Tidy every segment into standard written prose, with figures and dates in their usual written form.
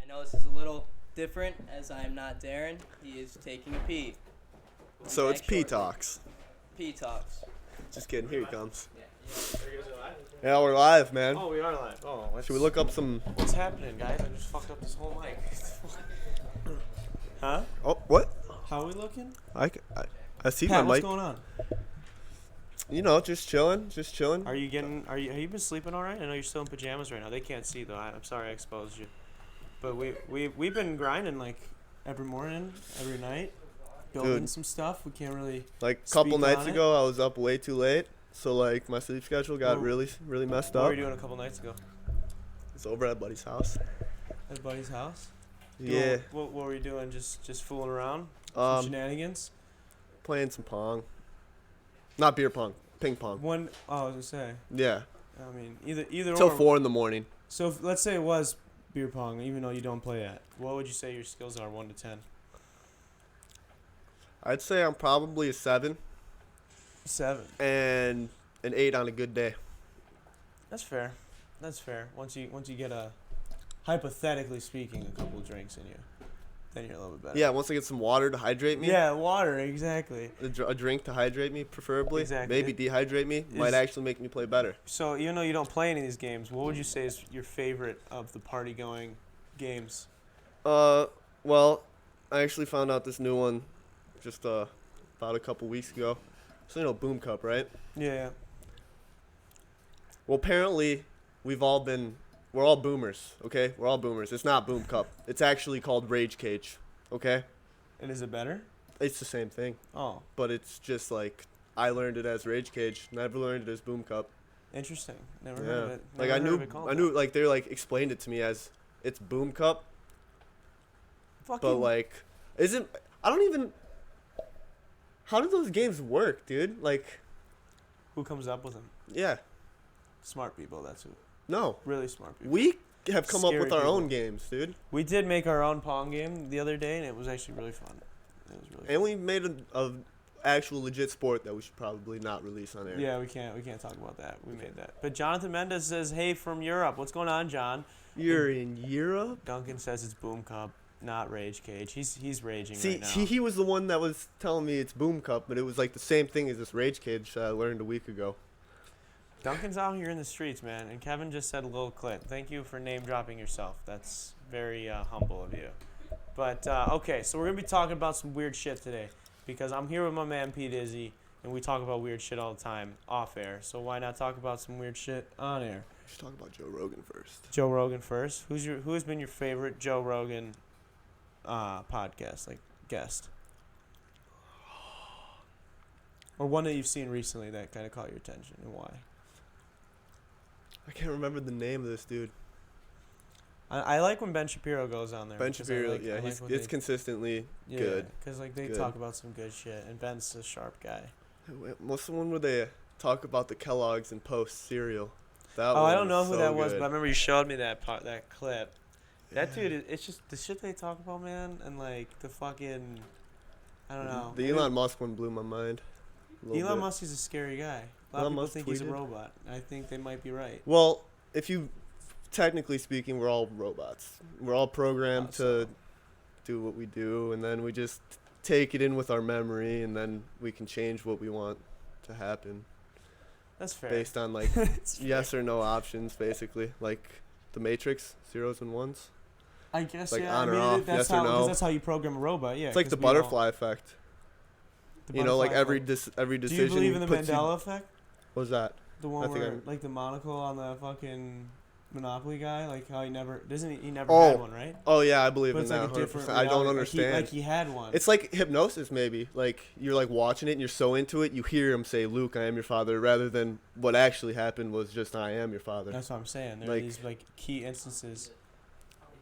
I know this is a little different as I am not Darren. He is taking a pee. We'll be So it's back P shortly. Talks. P Talks. Just kidding. Here he comes. Are you guys live? Yeah, we're live, man. Oh, we are live. Oh, Should we look up some? What's happening, guys? I just fucked up this whole mic. Huh? Oh, what? How are we looking? I see Pat, my what's mic. going on? You know, just chilling, just chilling. Are you have you been sleeping all right? I know you're still in pajamas right now. They can't see though. I'm sorry I exposed you. But we've been grinding like every morning, every night, building Dude. some stuff. We can't really. Like a couple Speak nights on it. ago, I was up way too late, so like my sleep schedule got Well, really messed What up. were you doing a couple nights ago? It's over at buddy's house. At buddy's house. Yeah. What were you doing? Just fooling around? Some shenanigans. Playing some pong. Not beer pong, ping pong. I was gonna say. Yeah. I mean, either Till or. 4 in the morning. So let's say it was beer pong, even though you don't play that. What would you say your skills are, 1 to 10? I'd say I'm probably a 7 7. and an 8 on a good day. That's fair. That's fair. Once you get hypothetically speaking, a couple of drinks in you, then you're a little bit better. Yeah, once I get some water to hydrate me. Yeah, water, exactly. A drink to hydrate me, preferably. Exactly. Maybe dehydrate me. Might actually make me play better. So even though you don't play any of these games, what would you say is your favorite of the party-going games? Well, I actually found out this new one just about a couple weeks ago. So, you know, Boom Cup, right? Yeah. Well, apparently, we're all boomers, okay? We're all boomers. It's not Boom Cup. It's actually called Rage Cage, okay? And is it better? It's the same thing, Oh, but it's just like I learned it as Rage Cage. Never learned it as Boom Cup. interesting. Never heard of Yeah. it. Like Never heard of it called that. like they like explained it to me as it's Boom Cup, Fucking but like how do those games work, dude? Like, who comes up with them? yeah. Smart people. That's who. No. Really smart people. We have come up Scary with our people. own games, dude. We did make our own Pong game the other day, and it was actually really fun. It was really And we made a actual legit sport that we should probably not release on air. Yeah, we can't talk about that. We made that. But Jonathan Mendez says, "Hey from Europe, what's going on, John?" You're in Europe? Duncan says it's Boom Cup, not Rage Cage. He's raging See, right now. he was the one that was telling me it's Boom Cup, but it was like the same thing as this Rage Cage that I learned a week ago. Duncan's out here in the streets, man. And Kevin just said a little clip. Thank you for name dropping yourself. That's very humble of you. But okay, so we're gonna be talking about some weird shit today because I'm here with my man Pdizy, and we talk about weird shit all the time off air. So why not talk about some weird shit on air? We should talk about Joe Rogan first. Joe Rogan first. Who has been your favorite Joe Rogan podcast, like guest? Or one that you've seen recently that kind of caught your attention, and why? I can't remember the name of this dude. I like when Ben Shapiro goes on there. Ben because I Shapiro, like- I yeah, like it's when consistently yeah, good. because like they Good. talk about some good shit, and Ben's a sharp guy. What's the one where they talk about the Kellogg's and Post cereal? That Oh, I one don't know who so that was, good. but I remember you showed me that clip. That Yeah. dude, it's just the shit they talk about, man, and like the fucking, I don't know. The Elon Musk one blew my mind. a little Elon bit. Musk is a scary guy. A lot Elon of people Musk think he's a tweeted. robot. I think they might be right. Well, if you, technically speaking, we're all robots. We're all programmed So- to do what we do, and then we just take it in with our memory, and then we can change what we want to happen That's fair. based on like It's fair. yes or no options, basically, like the Matrix, zeros and ones. I guess like yeah. on I or mean, off, that's yes or how no. because that's how you program a robot. Yeah. It's like 'cause the we all- butterfly effect. the You know, like butterfly every effect. every Do decision you believe in the puts you- Mandela effect? What was that? The I one think where I'm- like the monocle on the fucking Monopoly guy, like how he never he never Oh, had one, right? Oh yeah, I believe But in it's that. like a different 100%. I don't reality. understand. Like he had one. It's like hypnosis, maybe. Like you're like watching it and you're so into it, you hear him say, "Luke, I am your father," rather than what actually happened was just, "I am your father." That's what I'm saying. There are like- these like key instances.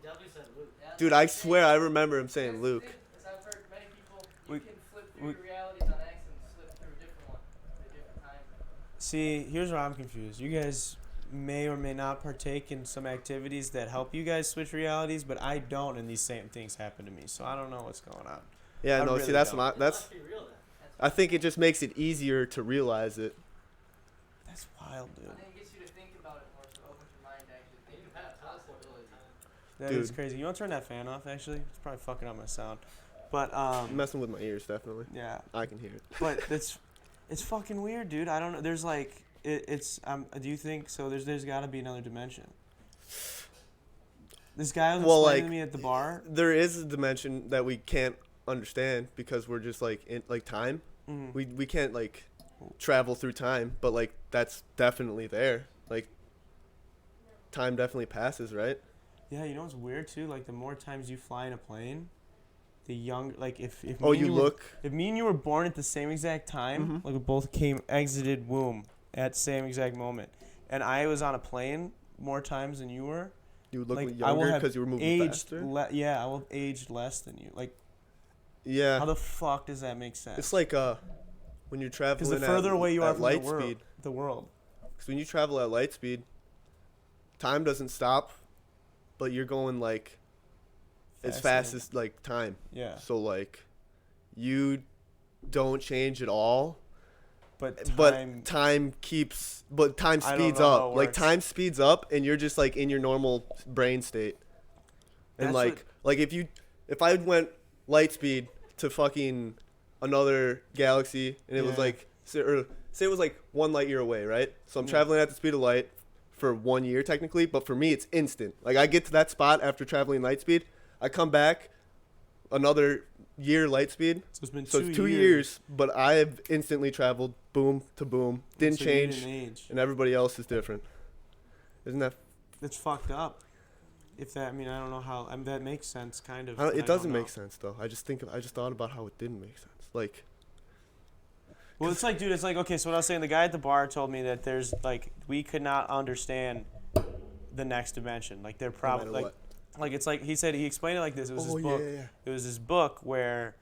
He definitely said Luke. Dude, I swear I remember him saying Luke. As I've heard many people, We- you can flip through we- your realities on accident and slip through a different one at a different time. See, here's where I'm confused. You guys may or may not partake in some activities that help you guys switch realities, but I don't, and these same things happen to me. So I don't know what's going on. Yeah, I no, really see, that's don't. not. That's. Must be real then. I think it just makes it easier to realize it. That's wild, dude. I think it gets you to think about it more, so it opens your mind to actually think about possibilities. That is crazy. You want to turn that fan off? Actually, it's probably fucking up my sound. But messing with my ears, definitely. Yeah. I can hear it. But it's fucking weird, dude. I don't know. There's like it's do you think so? There's got to be another dimension. This guy was explaining to me at the bar. There is a dimension that we can't understand because we're just like in like time. Mm-hmm. We can't like travel through time, but like that's definitely there. Like time definitely passes, right? Yeah, you know what's weird too? Like the more times you fly in a plane, the younger, like if if me and you were born at the same exact time, like we both exited womb at the same exact moment, and I was on a plane more times than you were. You would look like, younger because you were moving faster? Yeah, I will have aged less than you. Like, yeah. How the fuck does that make sense? It's like when you're traveling because the further away you are from light speed, the world. Because when you travel at light speed, time doesn't stop, but you're going like as fast as like time. Yeah. So like, you don't change at all. But time speeds up. Like time speeds up, and you're just like in your normal brain state. And like if I went light speed to fucking another galaxy, and it was like say it was like 1 light year away, right? So I'm traveling at the speed of light for 1 year technically, but for me it's instant. Like I get to that spot after traveling light speed, I come back another year light speed. So it's been 2 years, but I have instantly traveled boom to boom. Didn't change, and everybody else is different. Isn't that? That's fucked up. If that, I mean, I don't know how. I mean, that makes sense, kind of. It doesn't make sense though. I just thought about how it didn't make sense. Like. Well, it's like, dude, it's like, okay, so what I was saying, the guy at the bar told me that there's like we could not understand the next dimension. Like they're probably like it's like he said, he explained it like this. It was this book. Yeah. It was this book where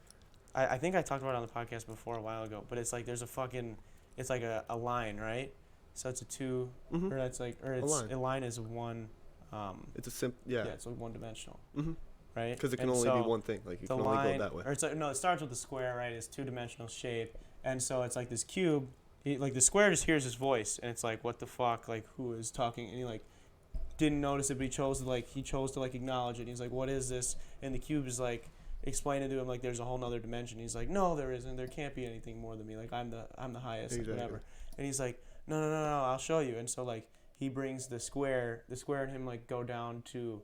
I think I talked about it on the podcast before a while ago, but it's like there's it's like a line, right? So it's a two, or it's like, or it's a line is one. It's a Yeah, it's like one dimensional. Right? Because it can only be one thing. Like you can only go that way. Or it's like, no, it starts with the square, right? It's 2-dimensional shape, and so it's like this cube. Like the square just hears his voice, and it's like, what the fuck? Like who is talking? And he like didn't notice it, but he chose to acknowledge it. And he's like, what is this? And the cube is like explaining to him like there's a whole nother dimension. He's like, no, there isn't. There can't be anything more than me. Like I'm the highest, exactly. Whatever. And he's like, no, I'll show you. And so like he brings the square and him like go down to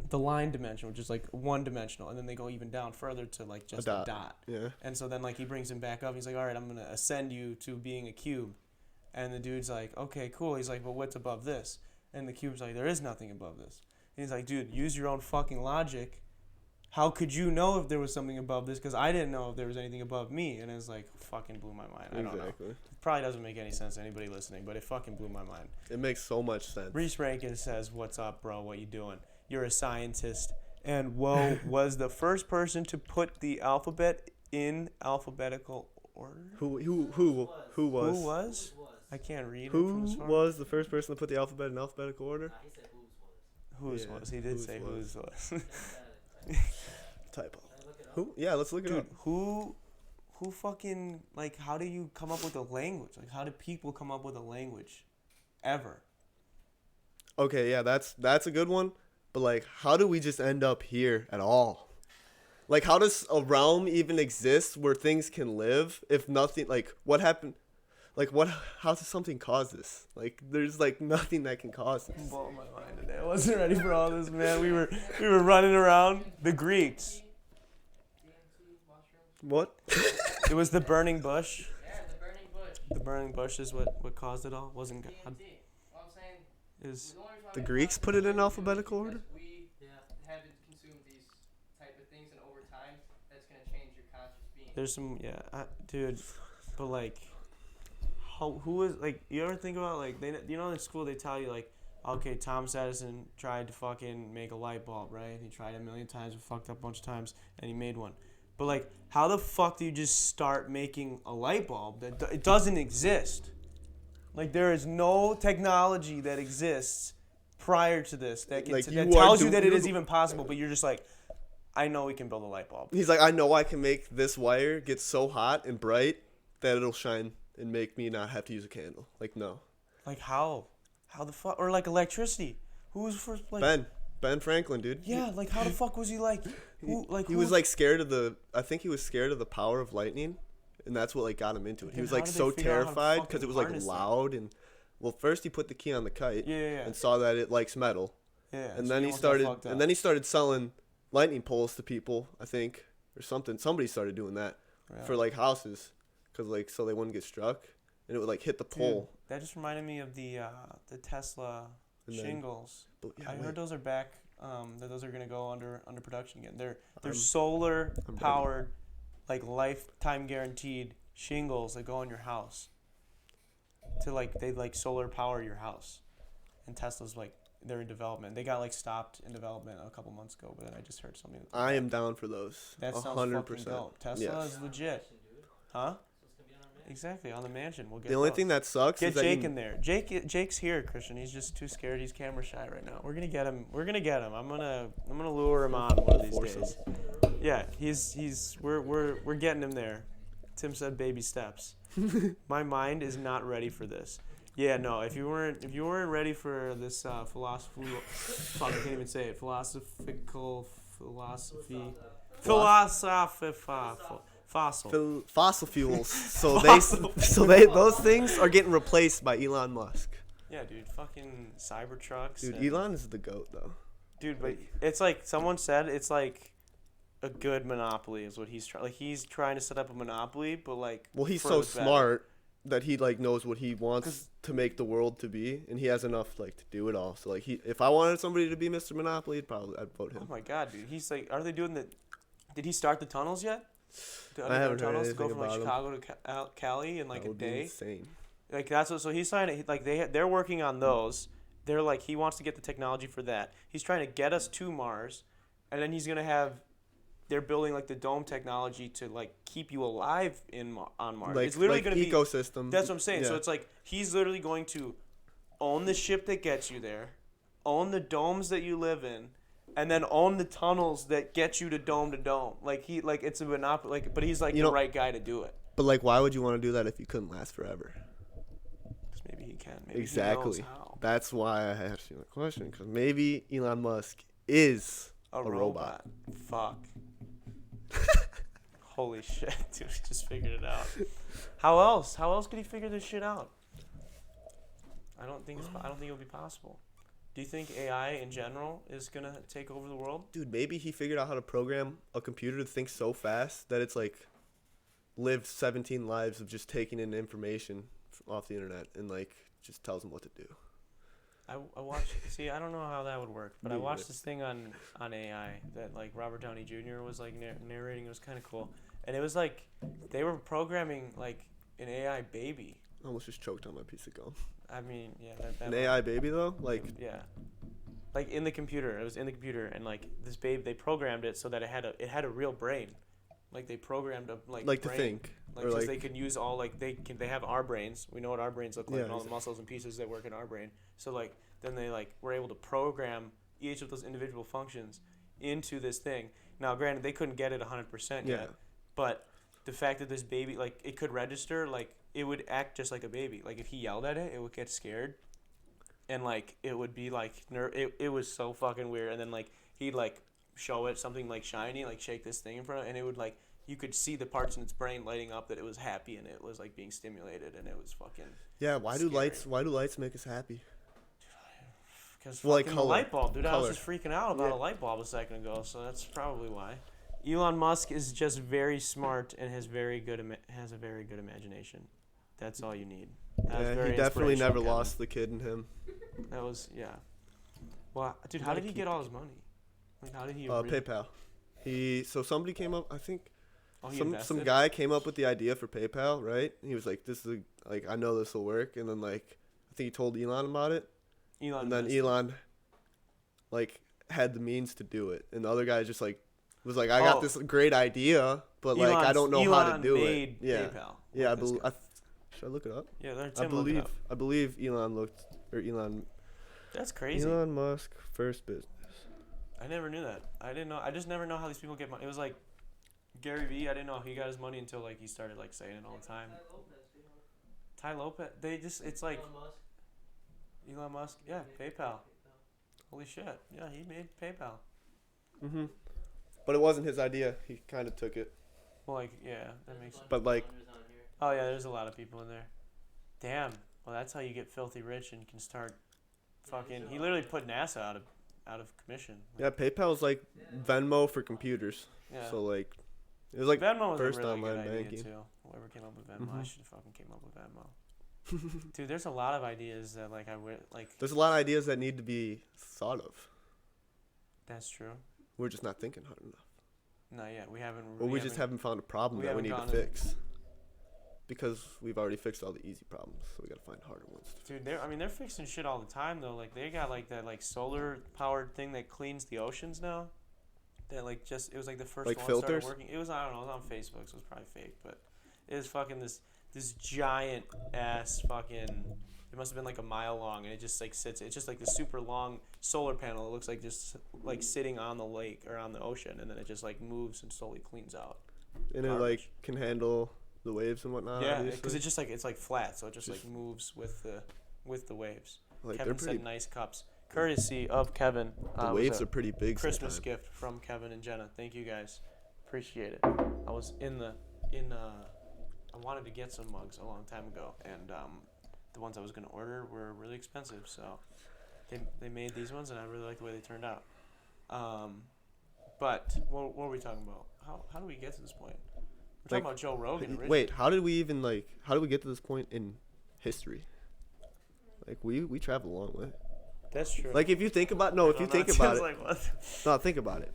the line dimension, which is like 1-dimensional, and then they go even down further to like just a dot. Yeah. And so then like he brings him back up. He's like, all right, I'm gonna ascend you to being a cube. And the dude's like, okay, cool. He's like, but what's above this? And the cube's like, there is nothing above this. And he's like, dude, use your own fucking logic. How could you know if there was something above this? Because I didn't know if there was anything above me. And it's like, fucking blew my mind. I don't know. It probably doesn't make any sense to anybody listening, but it fucking blew my mind. It makes so much sense. Reese Rankin says, what's up, bro? What you doing? You're a scientist. And Woe was the first person to put the alphabet in alphabetical order. Who was? Who was? I can't read. Who was the first person to put the alphabet in alphabetical order? He said whose was. He did say whose was. Typo. Who? Yeah, let's look it up. Who fucking, like, how do you come up with a language? Like, how do people come up with a language? Ever? Okay, yeah, that's a good one. But, like, how do we just end up here at all? Like, how does a realm even exist where things can live if nothing, like, what happened? Like, how does something cause this? Like, there's, like, nothing that can cause this. I'm blowing my mind today. I wasn't ready for all this, man. We were running around. The Greeks. What? It was the burning bush. Yeah, the burning bush. The burning bush is what caused it all. Wasn't God. What I'm saying is the Greeks put it in alphabetical order? We had to consume these type of things, and over time, that's going to change your conscious being. There's some, dude, but like, who is, like, you ever think about, like, in school they tell you, like, okay, Thomas Edison tried to fucking make a light bulb, right? He tried 1,000,000 times, fucked up a bunch of times, and he made one. But, like, how the fuck do you just start making a light bulb it doesn't exist? Like, there is no technology that exists prior to this that tells you that it is even possible, but you're just like, I know we can build a light bulb. He's like, I know I can make this wire get so hot and bright that it'll shine and make me not have to use a candle. Like, no. Like, how? How the fuck? Or, like, electricity. Who was first? Like, Ben. Ben Franklin, dude. Yeah, like how the fuck was he like? He was like scared of the. I think he was scared of the power of lightning, and that's what like got him into it. He was like so terrified because it was like loud and. Well, first he put the key on the kite. And saw that it likes metal. Yeah. And then he started selling lightning poles to people, I think, or something. Somebody started doing that for like houses, cause like so they wouldn't get struck, and it would like hit the pole. That just reminded me of the Tesla shingles. I heard those are back. That those are gonna go under production again. They're solar powered, like lifetime guaranteed shingles that go on your house. To like they like solar power your house, and Tesla's like they're in development. They got like stopped in development a couple months ago, but then I just heard something. I am down for those. That sounds 100%. Dope. Tesla is legit, huh? Exactly, on the mansion. We'll get the only thing that sucks is that Jake in there. Jake's here, Christian. He's just too scared. He's camera shy right now. We're gonna get him. I'm gonna lure him on one of these days. Yeah, we're getting him there. Tim said baby steps. My mind is not ready for this. Yeah, no. If you weren't ready for this philosophy, fuck, I can't even say it. Fossil fuels. So those things are getting replaced by Elon Musk. Yeah, dude. Fucking Cybertrucks. Dude, Elon is the GOAT though. Dude, but it's like someone said it's like a good monopoly is what he's trying. Like he's trying to set up a monopoly, but like. Well, he's so smart that he like knows what he wants to make the world to be, and he has enough like to do it all. So like if I wanted somebody to be Mr. Monopoly, I'd vote him. Oh my god, dude! He's like, are they doing the? Did he start the tunnels yet? I haven't heard anything to go from like Chicago to Cali in like a day. Insane. Like that's what. So he's trying to like they're working on those. They're like he wants to get the technology for that. He's trying to get us to Mars, and then he's gonna have. They're building like the dome technology to like keep you alive on Mars. Like, it's literally like going to be ecosystem. That's what I'm saying. Yeah. So it's like he's literally going to own the ship that gets you there, own the domes that you live in, and then own the tunnels that get you to dome. Like it's a monopoly. Like, but he's like the right guy to do it. But like, why would you want to do that if you couldn't last forever? Because maybe he can. Maybe exactly. He knows how. That's why I asked you the question. Because maybe Elon Musk is a robot. Fuck. Holy shit, dude! We just figured it out. How else? How else could he figure this shit out? I don't think it'll be possible. Do you think AI in general is gonna take over the world? Dude, maybe he figured out how to program a computer to think so fast that it's like lived 17 lives of just taking in information off the internet and like just tells them what to do. I watched. See, I don't know how that would work, but I watched this thing on AI that like Robert Downey Jr. was like narrating. It was kind of cool, and it was like they were programming like an AI baby. I almost just choked on my piece of gum. I mean, yeah, that an AI baby though, like yeah, like in the computer. It was in the computer, and like this baby, they programmed it so that it had a real brain. Like they programmed a like brain, to think, like just they can use all like they have our brains. We know what our brains look like, and all the muscles and pieces that work in our brain. So like then they like were able to program each of those individual functions into this thing. Now, granted, they couldn't get it 100% yet, but the fact that this baby like it could register, like it would act just like a baby. Like if he yelled at it, it would get scared, and like it would be like it was so fucking weird. And then like he'd like show it something like shiny, like shake this thing in front of it, and it would like you could see the parts in its brain lighting up that it was happy and it was like being stimulated and it was fucking why do lights make us happy? Because like the light bulb, dude. I was just freaking out about a light bulb a second ago, so that's probably why. Elon Musk is just very smart and has a very good imagination. That's all you need. He definitely never lost the kid in him. That was Well, dude, how did he get all his money? Like, how did he? PayPal. Somebody came up. I think some invested? guy came up with the idea for PayPal, right? He was like, "This is I know this will work," and then like I think he told Elon about it. Elon like had the means to do it, and the other guy just like was like, "I got this great idea, but like I don't know how to do it." Yeah, PayPal. Yeah. Should I look it up? Yeah, I believe Elon. That's crazy. Elon Musk first business. I never knew that. I didn't know. I just never know how these people get money. It was like Gary Vee. I didn't know he got his money until like he started like saying it all the time. Ty Lopez. It's like Elon Musk. Yeah, PayPal. Holy shit. Yeah, he made PayPal. Mhm. But it wasn't his idea. He kind of took it. Well, like, yeah, that makes sense. But like, Oh yeah, there's a lot of people in there. Damn. Well, that's how you get filthy rich and can start fucking. He literally put NASA out of commission. yeah, PayPal's like Venmo for computers. Yeah. So like, it was like Venmo was first a really online good idea banking. too. Whoever came up with Venmo, I Mhm. should have fucking came up with Venmo. Dude, there's a lot of ideas that like I would like. There's a lot of ideas that need to be thought of. That's true. We're just not thinking hard enough. Not yet. We haven't. Or we just haven't found a problem we that we haven't need to gone fix. Because we've already fixed all the easy problems, so we gotta find harder ones. Dude, they're fixing shit all the time though. Like they got like that like solar powered thing that cleans the oceans now. That like just it was like the first Like one filters? started working. It was I don't know. It was on Facebook, so it was probably fake, but it was fucking this giant ass fucking. It must have been like a mile long, and it just like sits. It's just like this super long solar panel. It looks like just like sitting on the lake or on the ocean, and then it just like moves and slowly cleans out. And it Garbage. like can handle the waves and whatnot. Yeah, obviously. because it's like flat, so it just like moves with the waves. Like Kevin they're pretty. said nice cups, courtesy of Kevin. The was waves a are pretty big. Christmas sometimes. gift from Kevin and Jenna. Thank you guys, appreciate it. I was I wanted to get some mugs a long time ago, and the ones I was gonna order were really expensive, so they made these ones, and I really like the way they turned out. But what were we talking about? How do we get to this point? We're talking about Joe Rogan. Wait, how did we get to this point in history? Like we travel a long way. That's true. Like if you think about Think about it. like, what? No, think about it.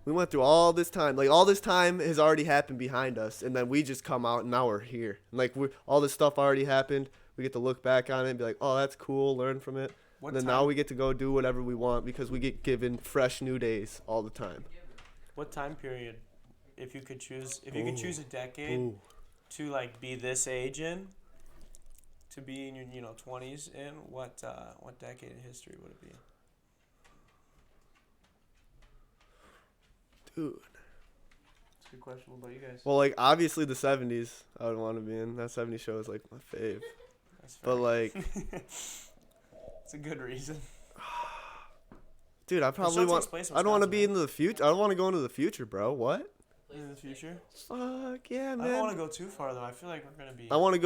We went through all this time. Like all this time has already happened behind us, and then we just come out and now we're here. And like all this stuff already happened. We get to look back on it and be like, oh, that's cool. Learn from it. And then now we get to go do whatever we want because we get given fresh new days all the time. What time period, if you could choose a decade Ooh. to like be this age in, to be in your 20s in, what decade in history would it be? Dude. That's a good question. What about you guys? Well, like obviously the 70s I would want to be in. That 70s show is like my fave. That's fair. But like it's a good reason. dude, I probably want I don't want to be into the future. I don't want to go into the future, bro. What? In the future? Fuck yeah, man. I don't want to go too far though. I feel like we're gonna be. I want to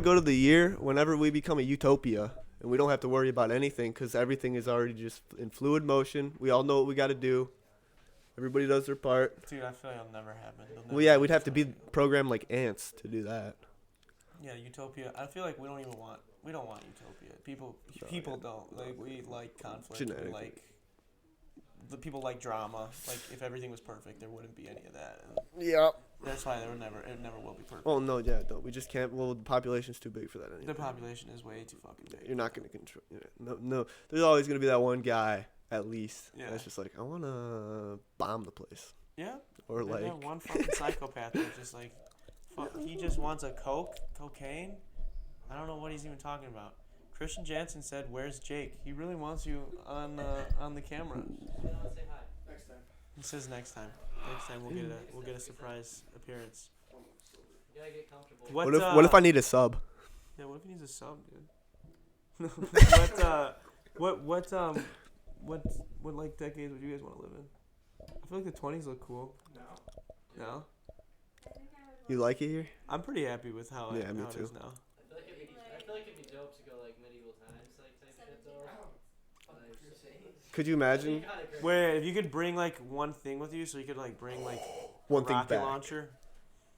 go to the year whenever we become a utopia and we don't have to worry about anything cuz everything is already just in fluid motion. We all know what we got to do. Everybody does their part. Dude, I feel like it'll never happen. Well, yeah, we'd have to be programmed like ants to do that. Yeah, utopia. I feel like we don't want utopia. People don't like. We like conflict. Genetic. We like. The people like drama. Like if everything was perfect, there wouldn't be any of that. And Yeah. that's why it never will be perfect. Oh no, yeah, don't. We just can't. Well, the population's too big for that anyway. The population is way too fucking big. You're not gonna control. Yeah, no. There's always gonna be that one guy at least. Yeah. That's just like I wanna bomb the place. Yeah. Or There's like. that one fucking psychopath that's just like, he just wants a cocaine. I don't know what he's even talking about. Christian Jansen said, "Where's Jake? He really wants you on the camera." Say hi. Next time. He says next time. Next time we'll get a surprise appearance. You gotta get comfortable. What if I need a sub? Yeah, what if he needs a sub, dude? what like decades would you guys want to live in? I feel like the 20s look cool. No? You like it here? I'm pretty happy with how Yeah, it me is too. now. I feel like it'd be dope to go like medieval times like type shit though. Like, Could you imagine Wait, if you could bring like one thing with you, so you could like bring like one a thing rocket back? launcher.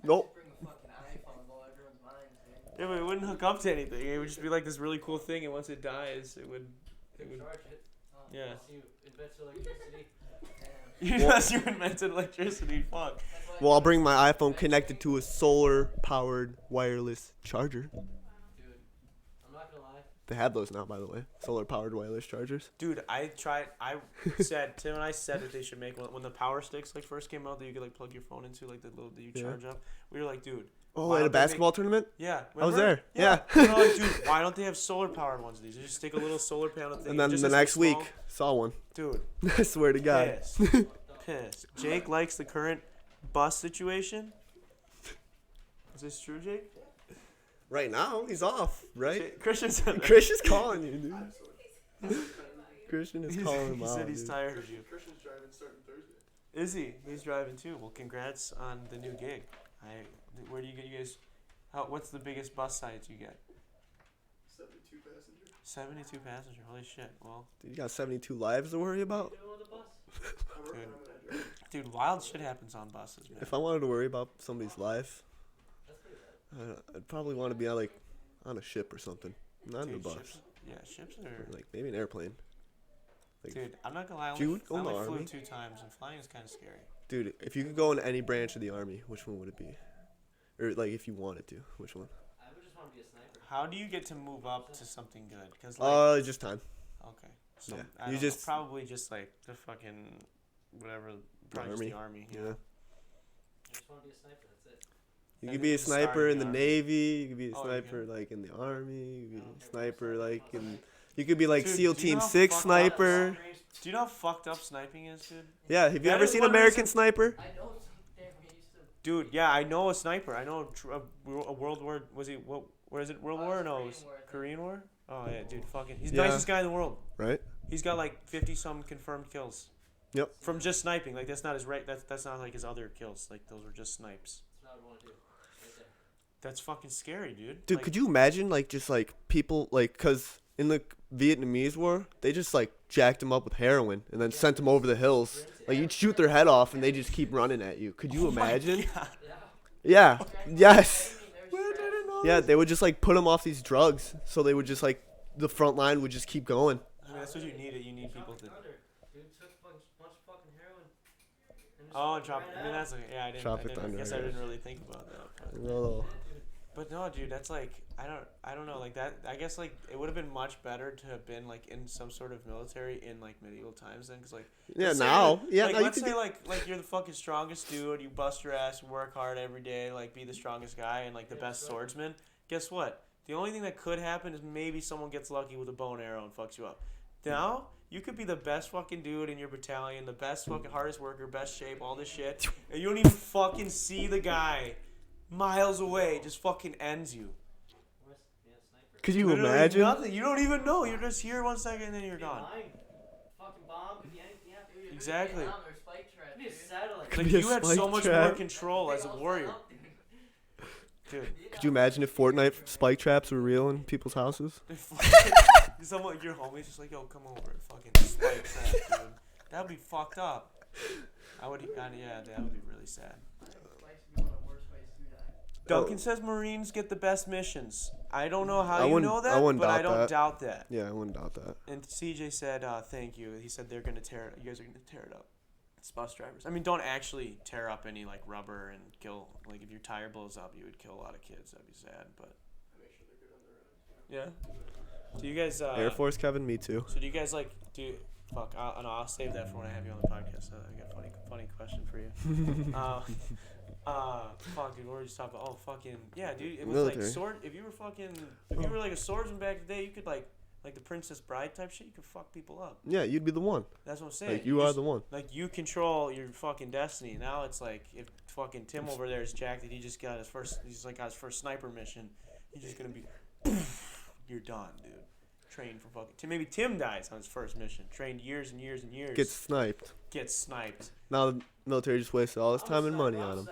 Nope. bring a fucking iPhone blow everyone's minds, dude. Yeah, but it wouldn't hook up to anything. It would just be like this really cool thing, and once it dies, it would. Charge it. Yeah. Unless you invented electricity. Unless you invented electricity, fuck. Well, I'll bring my iPhone connected to a solar-powered wireless charger. Dude, I'm not gonna lie. They have those now, by the way. Solar-powered wireless chargers. Dude, Tim and I said that they should make one when the power sticks like first came out that you could like plug your phone into, like the little that you Yeah. charge up. We were like, dude. Oh, why at a don't they basketball tournament? Yeah. I was remember? there. Yeah. We were like, dude, why don't they have solar powered ones of these? They just stick a little solar panel thing. And then just the as next small. week, saw one. Dude. I swear to God. Pissed. Jake likes the current bus situation. Is this true, Jake? Right now, he's off, right? Christian said that. Chris is calling you, dude. Christian is calling him He out. said he's dude. tired of you. Christian's driving starting Thursday. Is he? He's driving too. Well, congrats on the new gig. Where do you get you guys? What's the biggest bus size you get? 72 passenger. 72 passenger. Holy shit. Well, Dude, you got 72 lives to worry about. You on the bus? I work Dude. on it, I drive. dude, wild shit happens on buses, man. If I wanted to worry about somebody's life, That's pretty bad. I'd probably want to be on a ship or something, not in a Dude, bus. ships Or, are. like maybe an airplane. Like, Dude, I'm not gonna lie. I Dude, only, go I in the only flew army. 2 times, and flying is kind of scary. dude, if you could go in any branch of the army, which one would it be? Or like if you wanted to, which one? I would just want to be a sniper. How do you get to move up to something good? Cause like, Just time. okay, so yeah. I You don't just- know, probably just like the fucking whatever, probably just the army. Yeah. I just want to be a sniper. That's it. You And could then be you a can start sniper in in the the army. Navy. You could be a Oh, you sniper like in the army. You could be I don't a care sniper what like sniper. in. You could be like Dude, SEAL do you Team know how 6 fucked up sniper. Do you know how fucked up sniping is, dude? Yeah. Have you That ever is seen one American reason- Sniper? I know something we used to. Dude, yeah, I know a sniper. I know a World War. Was he? Where is it? World War? Or no, it was Korean War. Oh yeah, dude, fucking. He's the Yeah. nicest guy in the world. Right. He's got like 50-some confirmed kills. Yep. From just sniping. Like that's not his right. That's not like his other kills. Like those were just snipes. That's what I would want to do. Right there. That's fucking scary, dude. Dude, Like, could you imagine like just like people like cause in the Vietnamese war they just like jacked them up with heroin and then sent them over the hills. Like you'd shoot their head off and they just keep running at you. Could you oh my imagine? God. Yeah. Yeah. Yes. Where did I know Yeah, this? they would just like put them off these drugs, so they would just like the front line would just keep going. I mean, that's what you need. You need people to. Thunder. Dude took a bunch of fucking heroin. And just Oh, fucking drop. ran I mean, out. that's like, yeah. I didn't. Tropic I Thunder, guess I I didn't guess. really think about that. But. No. But no, dude, that's like I don't know, like that. I guess like it would have been much better to have been like in some sort of military in like medieval times then, because like Yeah, let's say, now. Yeah, like, now you let's can say get, like you're the fucking strongest dude, you bust your ass, work hard every day, like be the strongest guy and like the Yeah, best sure. swordsman. Guess what? The only thing that could happen is maybe someone gets lucky with a bow and arrow and fucks you up. Now you could be the best fucking dude in your battalion, the best fucking hardest worker, best shape, all this shit, and you don't even fucking see the guy miles away, just fucking ends you. Where's- yeah, sniper. could you Literally imagine? Nothing. You don't even know. You're just here 1 second and then you're Could be gone. mine. Fucking bomb. Could be anything. Yeah. Dude, if it Exactly. was Vietnam, there's spike traps, Could be a dude. satellite. Could Like be a you had so spike much trap. more control They as a all set warrior, up, dude. dude. Could you imagine if Fortnite spike traps were real in people's houses? Someone, your homie's just like, yo, come over and fucking spike trap, dude. That'd be fucked up. I would, yeah, that would be really sad. Spikes would be one of the worst ways to do that. Duncan says Marines get the best missions. I don't know how I you wouldn't- know I that, wouldn't but I doubt don't that. doubt that. Yeah, I wouldn't doubt that. And CJ said, thank you. He said they're gonna tear. You guys are gonna tear it up. It's bus drivers. I mean, don't actually tear up any like rubber and kill. Like if your tire blows up, you would kill a lot of kids. That'd be sad. But Make sure they're good on their own. yeah. Do you guys? Air Force, Kevin, me too. So do you guys like do? Fuck. I'll save that for when I have you on the podcast. I got a funny question for you. Fuck, dude. What were we just talking about? Oh, fucking yeah, dude. It was Military. like sword. If you were like a swordsman back in the day, you could like the Princess Bride type shit. You could fuck people up. Yeah, you'd be the one. That's what I'm saying. Like you are just- the one. Like you control your fucking destiny. Now it's like if fucking Tim over there is jacked and he just got his first. He's like got his first sniper mission. He's just gonna be. You're done, dude. Trained for fucking. Maybe Tim dies on his first mission. Trained years and years and years. Gets sniped. Gets sniped. Now the military just wasted all this time and money on him.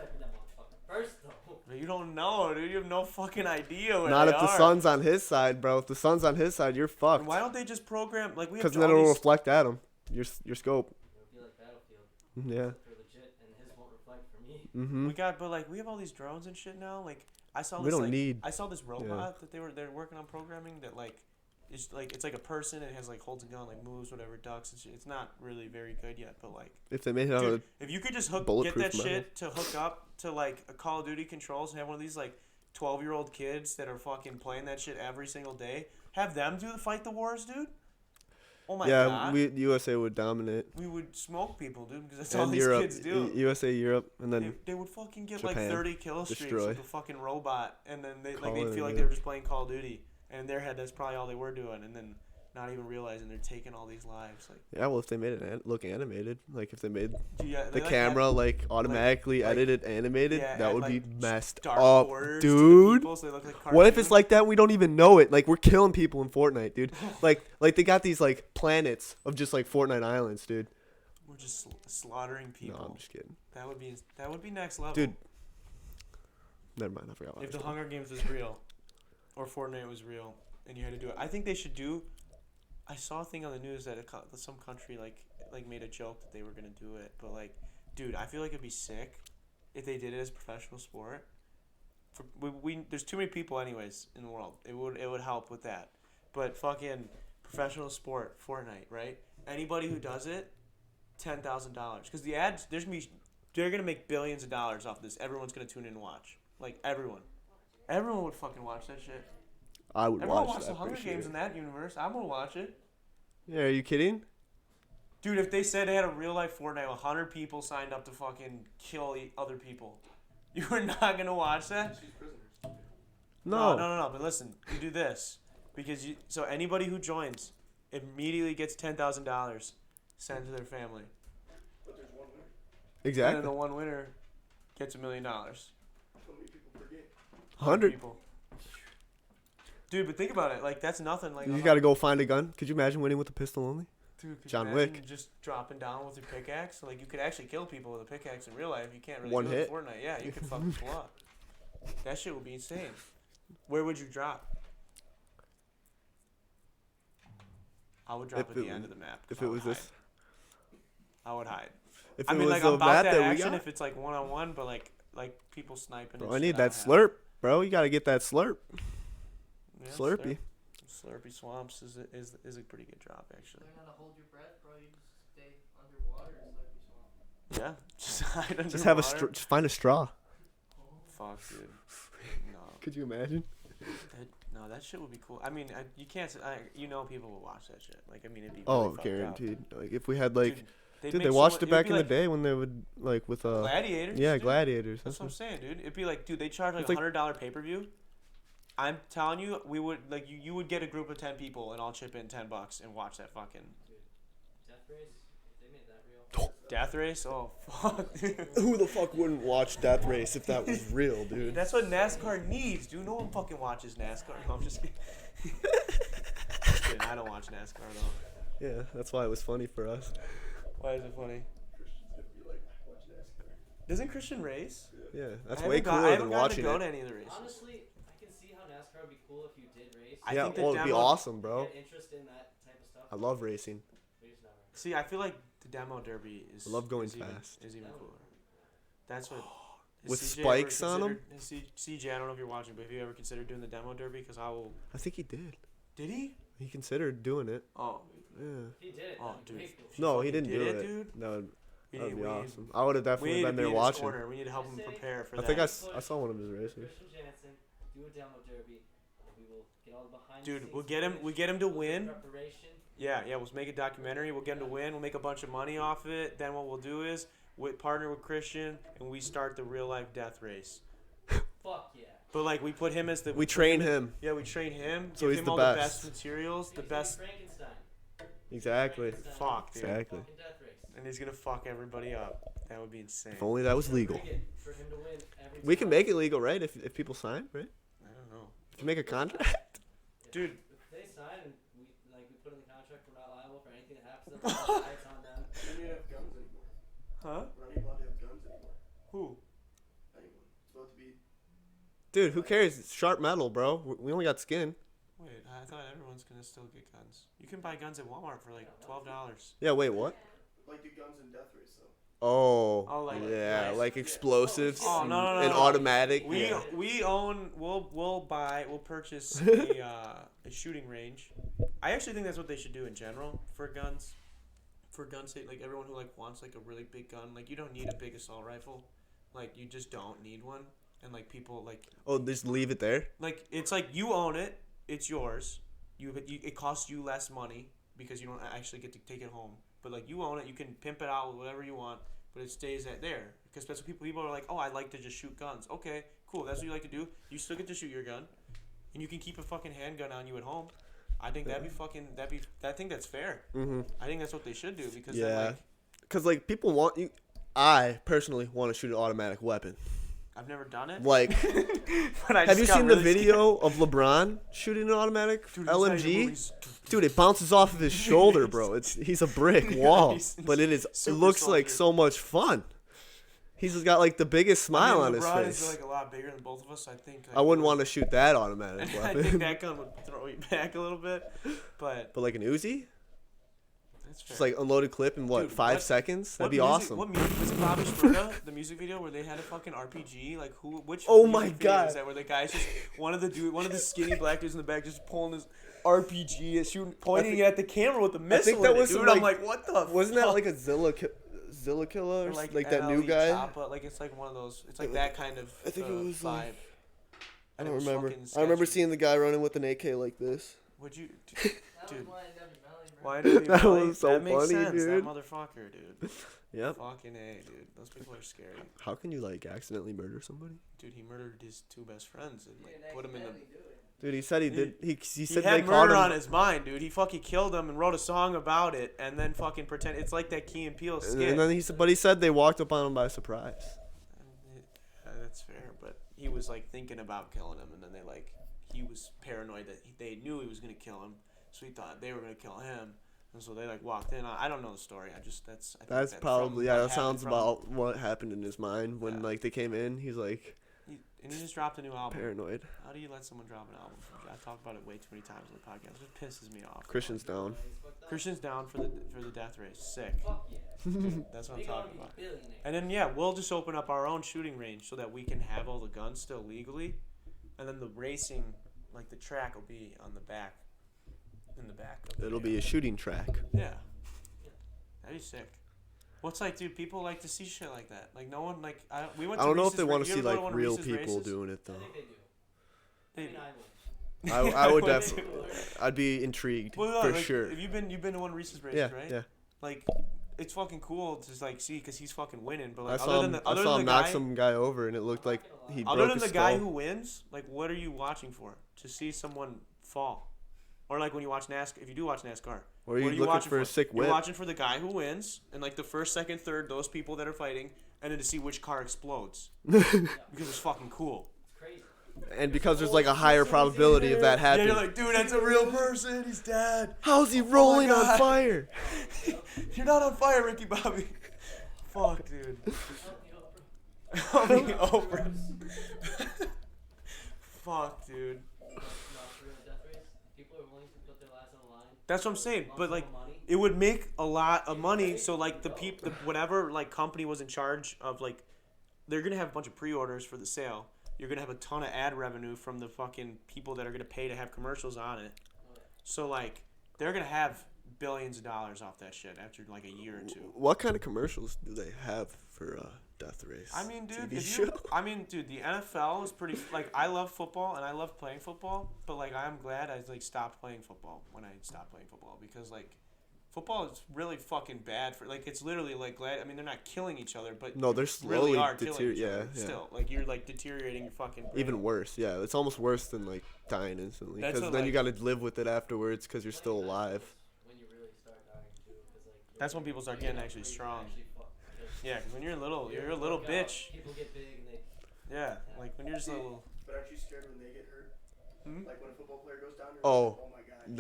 First though. But you don't know, dude. You have no fucking idea where Not they if the are. sun's on his side, bro. If the sun's on his side, you're And fucked. why don't they just program like we have Because all then it'll these- reflect at him. Your scope. It would be like Battlefield. Yeah. They're legit, and his won't reflect for me. Mm-hmm. we have all these drones and shit now. Like I saw We this don't like, need- I saw this robot that they're working on programming that like it's like a person and it has like holds a gun, like moves, whatever, ducks and shit. It's not really very good yet, but like If they made it out dude, of if you could just get bulletproof that metal. shit to hook up to like a Call of Duty controls and have one of these like 12-year-old kids that are fucking playing that shit every single day, have them fight the wars, dude. Oh my god. USA would dominate. We would smoke people, dude, because that's all And these Europe, kids do. USA, Europe, and then They would fucking get Japan. like 30 kill streaks Destroy. with a fucking robot, and then they'd Call feel it like a they day. were just playing Call of Duty, and in their head that's probably all they were doing, and then not even realizing they're taking all these lives. Like, Yeah, well, if they made it look animated, like if they made yeah, the camera like automatically like- edited animated, yeah, that add, would be like, messed dark up, borders to the dude. people so they look like What if it's cartoons? like that? We don't even know it. Like we're killing people in Fortnite, dude. like they got these like planets of just like Fortnite islands, dude. We're just slaughtering people. No, I'm just kidding, That would be next level. dude. Never mind, I forgot. What I If was the saying. Hunger Games was real, or Fortnite was real, and you had to do it, I think they should do. I saw a thing on the news that some country like made a joke that they were gonna do it, but like, dude, I feel like it'd be sick if they did it as a professional sport. There's too many people anyways in the world. It would help with that, but fucking professional sport, Fortnite, right? Anybody who does it, $10,000, because the ads they're gonna make billions of dollars off this. Everyone's gonna tune in and watch. Like everyone would fucking watch that shit. I would Everyone watch watched that. the Hunger for Games sure. in that universe. I'm gonna watch it. Yeah, are you kidding? Dude, if they said they had a real life Fortnite, 100 people signed up to fucking kill other people, you are not gonna watch that? She's prisoners. No. But listen, you do this because so anybody who joins immediately gets $10,000 sent to their family, But there's one winner. and Exactly. then the one winner gets $1 million. How many people per game? 100. people. Dude, but think about it. Like that's nothing. Like You I'm just gotta go find a gun. Could you imagine winning with a pistol only? Dude, could John you imagine Wick. just dropping down with your pickaxe. Like you could actually kill people with a pickaxe in real life. You can't really One do hit. it in Fortnite. Yeah, you could fuck people up. That shit would be insane. Where would you drop? I would drop If at the it end was- of the map. 'cause If I it would was hide. this, I would hide. if I it mean, was like the I'm about map that that we action got, if it's like 1-on-1, but like people sniping. bro, and I shit, need that don't have slurp, bro. You gotta get that slurp, it. Yeah, slurpy. Slurpy swamps is a pretty good drop actually. Learn how to hold your breath, bro. You just stay underwater in Slurpee Swamp. Yeah, just hide underwater. Just have a just find a straw. Fuck, dude. No. Could you imagine? No, that shit would be cool. I mean, you can't. People will watch that shit. Like, I mean, it'd be. Oh, really fucked up. guaranteed. Like if we had like, they'd dude, make they so watched much- it would back be in the like day when they would like with Gladiators. yeah, dude. gladiators. That's what I'm what- saying, dude. It'd be like, dude, they charge like It's like- $100 pay per view. I'm telling you, we would like you would get a group of 10 people and all chip in $10 and watch that fucking Death Race? If they made that real. death race. Oh fuck, dude. Who the fuck wouldn't watch Death Race if that was real, dude? That's what NASCAR needs, dude. No one fucking watches NASCAR. No, I'm just kidding. Just kidding. I don't watch NASCAR though. Yeah, that's why it was funny for us. Why is it funny? Christians gonna be like, watch NASCAR. Doesn't Christian race? Yeah, that's I way haven't cooler I haven't than gotten watching to go it. to any of the races. Honestly, I can see how NASCAR would be cool if you did race. I Yeah, think the well, it'd be demo- awesome, bro. Get interest in that type of stuff. I love racing. We just never. See, I feel like the demo derby is. I love going is even- fast. Is even cooler. That's what. has With CJ spikes ever on 'em? considered- CJ, I don't know if you're watching, but have you ever considered doing the demo derby? Because I will. I think he did. Did he? He considered doing it. Oh, Yeah. If he did it, Oh, that'd be dude. way cool. No, he fucking didn't did do it, it. dude. That would, we that'd need, be we awesome. I would have Need, we definitely need to been be there in his watching. corner. We need to help him prepare for I that. think I saw one of his races. Christian Jansen, do a demo derby. We will get all the behind Dude, the scenes we'll get him. footage, We get him to we'll do win. Preparation. Yeah. We'll make a documentary. We'll get him to win. We'll make a bunch of money off of it. Then what we'll do is we partner with Christian and we start the real life death race. Fuck yeah. But like we put him as the. We train him. Yeah, we train him. So give he's him the all best. the best materials, the He's gonna be best. Frankenstein. Exactly. Frankenstein. Fuck, dude. Exactly. Fucking death race. And he's gonna fuck everybody up. That would be insane. If only that was legal. Rig it for him to win every We can time. make it legal, right? If people sign, right? I don't know, If you make a contract. dude. If they sign and we put in the contract, we're not liable for anything that happens to them. It's on them. We don't even have guns anymore. Huh? We're not even allowed to have guns anymore. Who? Anyone. It's about to be. Dude, who cares? It's sharp metal, bro. We only got skin. Wait, I thought everyone's gonna still get guns. You can buy guns at Walmart for like $12. Yeah, wait, what? Like the guns in Death Race, though. Oh, Oh, like- yeah, nice. like explosives Oh, no, and no. automatic. We Yeah. we own. We'll purchase a shooting range. I actually think that's what they should do in general for guns. For guns, like everyone who like wants like a really big gun, like you don't need a big assault rifle, like you just don't need one. And like people like Oh, just leave it there. like it's like you own it, it's yours. It costs you less money because you don't actually get to take it home. But like you own it, you can pimp it out with whatever you want, but it stays there. Because that's what people are like, oh, I like to just shoot guns. Okay, cool, that's what you like to do. You still get to shoot your gun, and you can keep a fucking handgun on you at home. I think that'd be fucking. I think that's fair. Mm-hmm. I think that's what they should do because Yeah. then, like, Because, like, people want you. I personally want to shoot an automatic weapon. I've never done it. Like, But I have just you got seen really the video of LeBron shooting an automatic Dude, he's not even LMG? moving. Dude, it bounces off of his shoulder, bro. He's a brick wall, he's but it super looks like soldier. so much fun. He's got like the biggest smile on his LeBron face. is like a lot bigger than both of us. So I think. Like, I wouldn't want to shoot that automatic I think weapon. that gun would throw you back a little bit, but But like an Uzi, that's fair. just like unloaded clip in what Dude, 5 what- seconds? That'd What be music, awesome. What music was it? Bobby Shmurda, the music video where they had a fucking RPG. Like who? Which? Oh music my video God. Is that where the guy's just one of the skinny black dudes in the back just pulling his RPG and shooting, pointing think- at the camera with the missile. that in it, was dude. some, I'm like- like, what the? Wasn't that fuck? like a Zilla Killer or Or like that new NLE guy? Choppa, like it's like one of those. It's like that kind of. I think it was, vibe. like- I And it don't was remember. fucking I remember sketchy. seeing the guy running with an AK like this. Would you? That Dude. was YNW Valley, bro. Why did That really? was so that makes funny, sense, dude. That motherfucker, dude. Yep. Fucking A, dude. Those people are scary. How can you like accidentally murder somebody? Dude, he murdered his two best friends and He like didn't put him in the. accidentally do it. Dude, he said he did. He He said had they caught murder him. on his mind, dude. He fucking killed him and wrote a song about it, and then fucking pretend it's like that Key and Peele skit. And then he said, but he said they walked up on him by surprise. That's fair, but he was like thinking about killing him, and then he was paranoid that they knew he was gonna kill him, so he thought they were gonna kill him, and so they like walked in. I don't know the story. I think That's that probably from what that happened sounds from- about what happened in his mind when Yeah. like they came in. He's like And he just dropped a new album. paranoid. How do you let someone drop an album? I talk about it way too many times on the podcast. It pisses me off. Christian's down. Christian's down for the death race. Sick. Fuck yeah. That's what I'm They gonna talking be about. billionaires. And then yeah, we'll just open up our own shooting range so that we can have all the guns still legally, and then the racing, like the track, will be on the back. In the back. Of the It'll be vehicle. a shooting track. Yeah. That'd be sick. What's like, dude? People like to see shit like that. Like no one like we went. I to don't know if Reese's they want you to see ever go like one of real Reese's people races? doing it I though. think they do. They I do. mean, I would. I would Would definitely. I'd be intrigued Well, no, for like, sure. Have you been to one of Reese's races, Yeah, right? yeah. Like, it's fucking cool to like see because he's fucking winning. But I like, saw him. other I than saw the him knock guy, some guy over, and it looked like he other broke than his the guy skull. who wins, like, what are you watching for? To see someone fall, or like when you watch NASCAR. If you do watch NASCAR, Or are you what are you looking watching for a sick You're whip? watching for the guy who wins, and like the first, second, third, those people that are fighting, and then to see which car explodes because it's fucking cool. It's crazy. And because there's like a higher probability of that Yeah, happening. you're like, dude, that's a real person. He's dead. How's he rolling on God. fire? You're not on fire, Ricky Bobby. Fuck, dude. Help me, Oprah. Help me, Oprah. Fuck, dude. No, for real, death race, people are willing to put their lives on the line. That's what I'm saying. But like, Money. it would make a lot of money. So like the whatever like company was in charge of like, they're gonna have a bunch of pre-orders for the sale. You're gonna have a ton of ad revenue from the fucking people that are gonna pay to have commercials on it. So like, they're gonna have billions of dollars off that shit after like a year or two. What kind of commercials do they have for Death Race? I mean, dude, TV if show? you, I mean, dude, the NFL is pretty. Like, I love football and I love playing football, but like, I'm glad I like stopped playing football when I stopped playing football because like, football is really fucking bad for like. It's literally like glad. I mean, they're not killing each other, but No, they're you really slowly are killing each other. yeah. Still, like you're like deteriorating your fucking. Brain. Even worse, yeah. It's almost worse than like dying instantly That's because what, then you like- got to live with it afterwards because you're still alive. When you really start dying too, 'cause, like, That's when people start getting actually strong. Yeah, 'cause when you're a little fuck out, bitch. People get big and they. Yeah, like when you're just a little. But aren't you scared when they get hurt? Hmm? Like when a football player goes down? You're Oh. like, oh my god.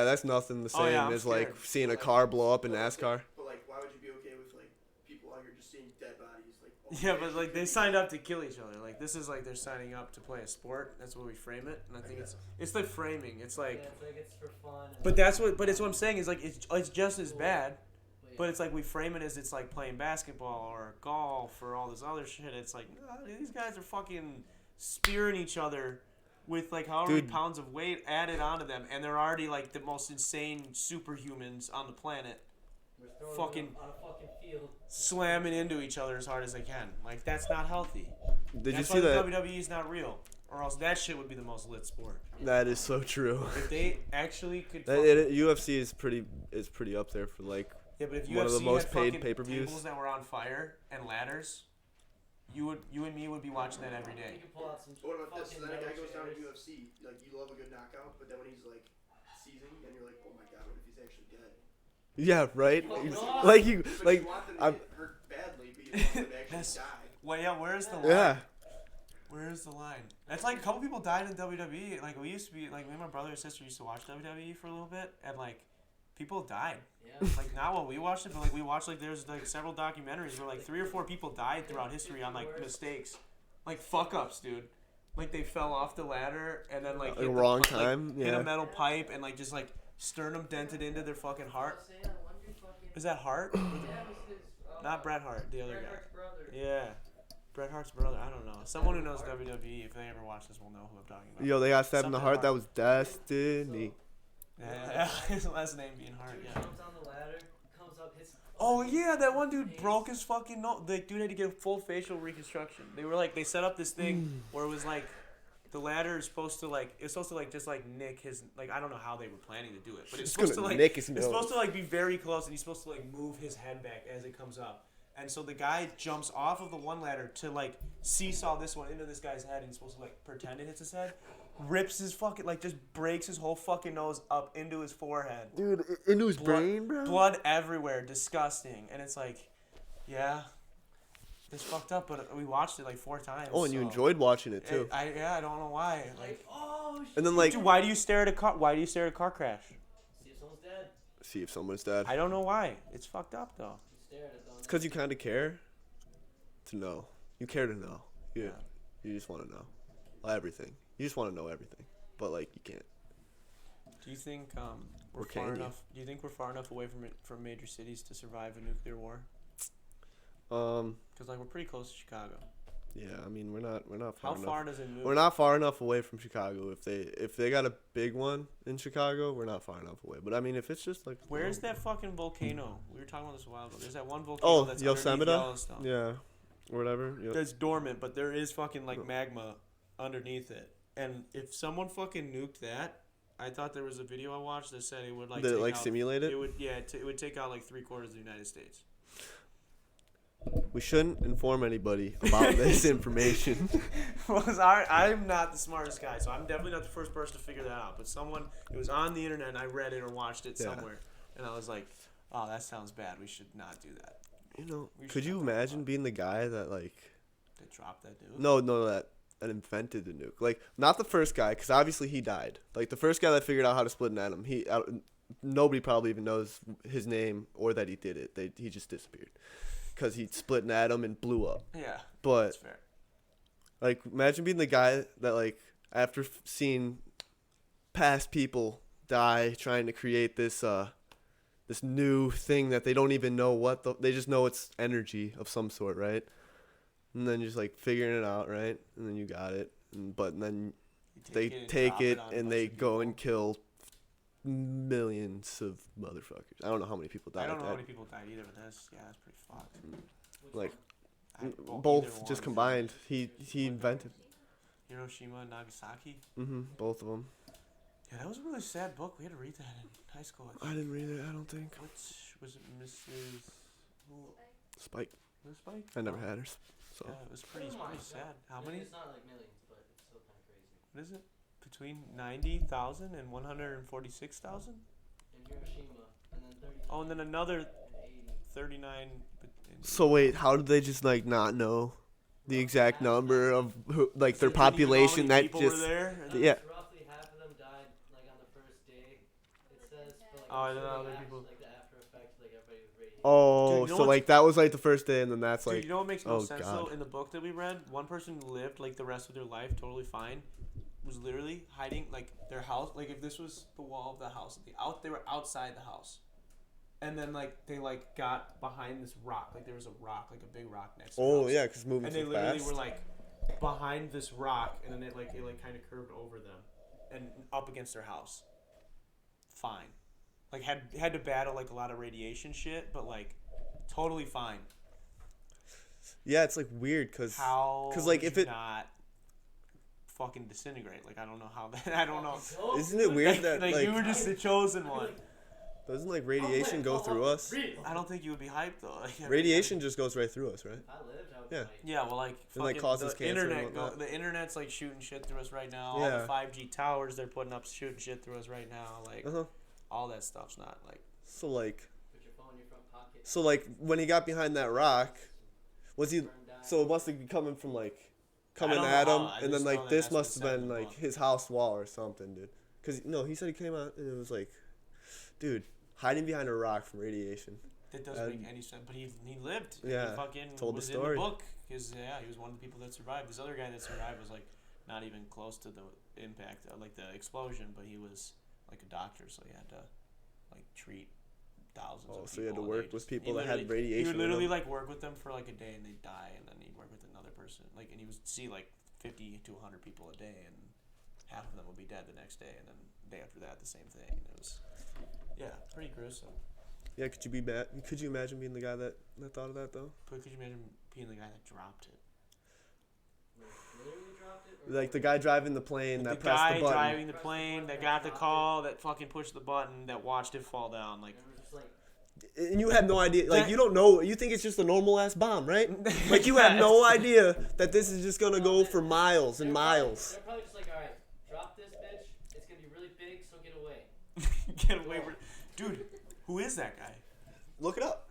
That's nothing the Oh, same yeah, I'm as like scared. seeing a car blow up in NASCAR. But like, why would you be okay with like people out here just seeing dead bodies? Like, oh, Yeah, but like they signed up to kill each other. Like this is like they're signing up to play a sport. That's what we frame it, and I think it's the framing. It's Yeah, like, it's like it's for fun. and- but it's what I'm saying is like it's just as bad, but it's like we frame it as it's like playing basketball or golf or all this other shit. It's like no, these guys are fucking spearing each other with like however many Dude. pounds of weight added onto them, and they're already like the most insane superhumans on the planet, We're throwing fucking- them on a fucking field. slamming into each other as hard as they can. Like that's not healthy. Did you That's see why that? the WWE is not real, or else that shit would be the most lit sport. That is so true. If they actually could, UFC is pretty up there for like yeah, but if UFC one of the most had paid fucking pay-per-views. tables that were on fire and ladders, you and me would be watching that every You day. can pull out some But what about this? fucking So then a guy metal goes down in chairs. UFC, like you love a good knockout, but then when he's like seizing, and you're like, oh my god, what if he's actually dead? Yeah, right. Oh, Like you, But like you want them to I'm. get hurt badly, but you don't want them to actually That's- die. Well, yeah, where's the line? Yeah. Where's the line? It's like a couple people died in WWE. Like, we used to be, like, me and my brother and sister used to watch WWE for a little bit, and, like, people died. Yeah. Like, not when we watched it, but, like, we watched, like, there's, like, several documentaries where, like, 3 or 4 people died throughout history on, like, mistakes. Like, fuck-ups, dude. Like, they fell off the ladder, and then, like, At the hit wrong pi- like, time, hit yeah. a metal pipe, and, like, just, like, sternum dented into their fucking heart. Say, I wonder fucking. Is that Hart? Or Yeah, the- it was his. not Bret Hart, the other Bret guy. Hart's brother. Yeah. Bret Hart's brother. I don't know. Someone who knows WWE, if they ever watch this, will know who I'm talking about. Yo, they got stabbed in the Something heart. Hart. That was destiny. Yeah, his last name being Hart, Dude yeah. jumps on the ladder, comes up, hits. Oh yeah, that one dude broke his fucking nose. The dude had to get a full facial reconstruction. They were like, they set up this thing where it was like, the ladder is supposed to like, it's supposed to like just like nick his, like I don't know how they were planning to do it, but it's It's supposed gonna to like, nick his it's nose. supposed to like be very close, and he's supposed to like move his head back as it comes up. And so the guy jumps off of the one ladder to like seesaw this one into this guy's head, and he's supposed to like pretend it hits his head, rips his fucking like just breaks his whole fucking nose up into his forehead. Dude, into his Blood- brain, bro. Blood everywhere, disgusting. And it's like, yeah, it's fucked up. But we watched it like 4 times. Oh, and you so- enjoyed watching it too. I don't know why. Like, Oh shit. And then like, dude, why do you stare at a car? Why do you stare at a car crash? See if someone's dead. see if someone's dead. I don't know why. It's fucked up though. You stare at it, don't It's because you kind of care to know. You care to know. Yeah. You just want to know everything. You just want to know everything, but like you can't. Do you think we're Or can far you? enough? Do you think we're far enough away from major cities to survive a nuclear war? Because like we're pretty close to Chicago. Yeah. I mean, we're not far How enough. far does it move? We're not far enough away from Chicago. If they got a big one in Chicago, we're not far enough away. But I mean, if it's just like Where's that fucking volcano? We were talking about this a while ago. There's that one volcano Oh, that's Yosemite? underneath Yellowstone. Yeah, or whatever. Yep. That's dormant, but there is fucking like magma underneath it. And if someone fucking nuked that, I thought there was a video I watched that said it would like Did it take like out, simulate it? It would it would take out like 3/4 of the United States. We shouldn't inform anybody about this information. Well, I'm not the smartest guy, so I'm definitely not the first person to figure that out. But it was on the internet, and I read it or watched it Yeah. somewhere, and I was like, oh, that sounds bad. We should not do that. You know, We could should you not talk imagine about being the guy that like? They dropped that dude. No, that invented the nuke. Like, not the first guy, because obviously he died. Like the first guy that figured out how to split an atom, nobody probably even knows his name or that he did it. He just disappeared, because he split an atom and blew up. Yeah, But that's fair. like, imagine being the guy that like after seeing past people die trying to create this this new thing that they don't even know they just know it's energy of some sort, right? And then just like figuring it out, right? And then you got it, but then they take it on a and bunch they of go people. and kill millions of motherfuckers. I don't know how many people died. I don't know at how that. many people died either, but that's pretty fucked. Which Like one? both either just one. combined. He invented. Hiroshima and Nagasaki. Both of them. Yeah, that was a really sad book. We had to read that in high school. I didn't read it. I don't think. Which was it, Mrs. Who? Spike. Was it Spike? I never Oh. had hers. So Yeah, it was pretty Oh my sad. How I mean, many? It's not like millions, but it's still kind of crazy. What is it? Between 90,000 and 146,000? In Hiroshima, and then 30. Oh, and then another and 80. 39. So wait, how did they just like not know the exact number of like their Didn't even know how population many that people just were there? yeah. Roughly half of them died like on the first day. It says. But, like, Oh, I'm and then sure, other like, people- Like the after effects, like everybody was radiated. Oh, Dude, you know so what's- like that was like the first day, and then that's Dude, like you know what makes no oh, sense God. though? In the book that we read, one person lived like the rest of their life totally fine, was literally hiding like their house. Like if this was the wall of the house, they were outside the house, and then like they like got behind this rock. Like there was a rock, like a big rock next to the oh house. yeah, because moving And they so literally fast. were like behind this rock, and then it like kind of curved over them, and up against their house. Fine, like had to battle like a lot of radiation shit, but like totally fine. Yeah, it's like weird because How? like, did if you it- not fucking disintegrate. Like I don't know how that. I don't know. Oh, isn't it weird Like, that like like you were just the chosen one. Doesn't like radiation go through us? I don't think you would be hyped though. Like, Radiation just goes right through us, right? If I lived, I would Yeah. be like, Yeah, well, like And, like, fucking causes the cancer and internet. whatnot. The internet's like shooting shit through us right now. Yeah. All the 5G towers they're putting up shooting shit through us right now. Like all that stuff's not like. So like, put your phone in your front pocket. so like when he got behind that rock, was he? Burn down. So it must have been coming from like, coming don't know at him, how, I and just then know like that this that's what must have it said in been the like book. his house wall or something, dude. Cause no, he said he came out and it was like, dude, hiding behind a rock from radiation. That doesn't make any sense. But he lived. Yeah, He fucking told the was story. in the book. Cause he was one of the people that survived. This other guy that survived was like not even close to the impact, like the explosion. But he was like a doctor, so he had to like treat thousands of people. So he had to and work they with just- people he that had literally- radiation. He would in literally them. like work with them for like a day and they'd die, and then he'd work with another person. Like, and he would see like 50 to 100 people a day, and half of them would be dead the next day, and then the day after that the same thing. And it was, yeah, pretty gruesome. Yeah, could you imagine being the guy that thought of that though? But could you imagine being the guy that dropped it? Literally dropped it, or Like the guy driving the plane that The pressed guy the button. driving the Pressed the plane button, that that got the dropped call, that fucking pushed the button, that watched it fall down. Like, and it was just like, And you have no idea, like That- you don't know. You think it's just a normal ass bomb, right? Like you have no idea that this is just gonna go for miles and miles. They're probably just like, all right, drop this bitch. It's gonna be really big, so get away. get away from, dude. Who is that guy? Look it up.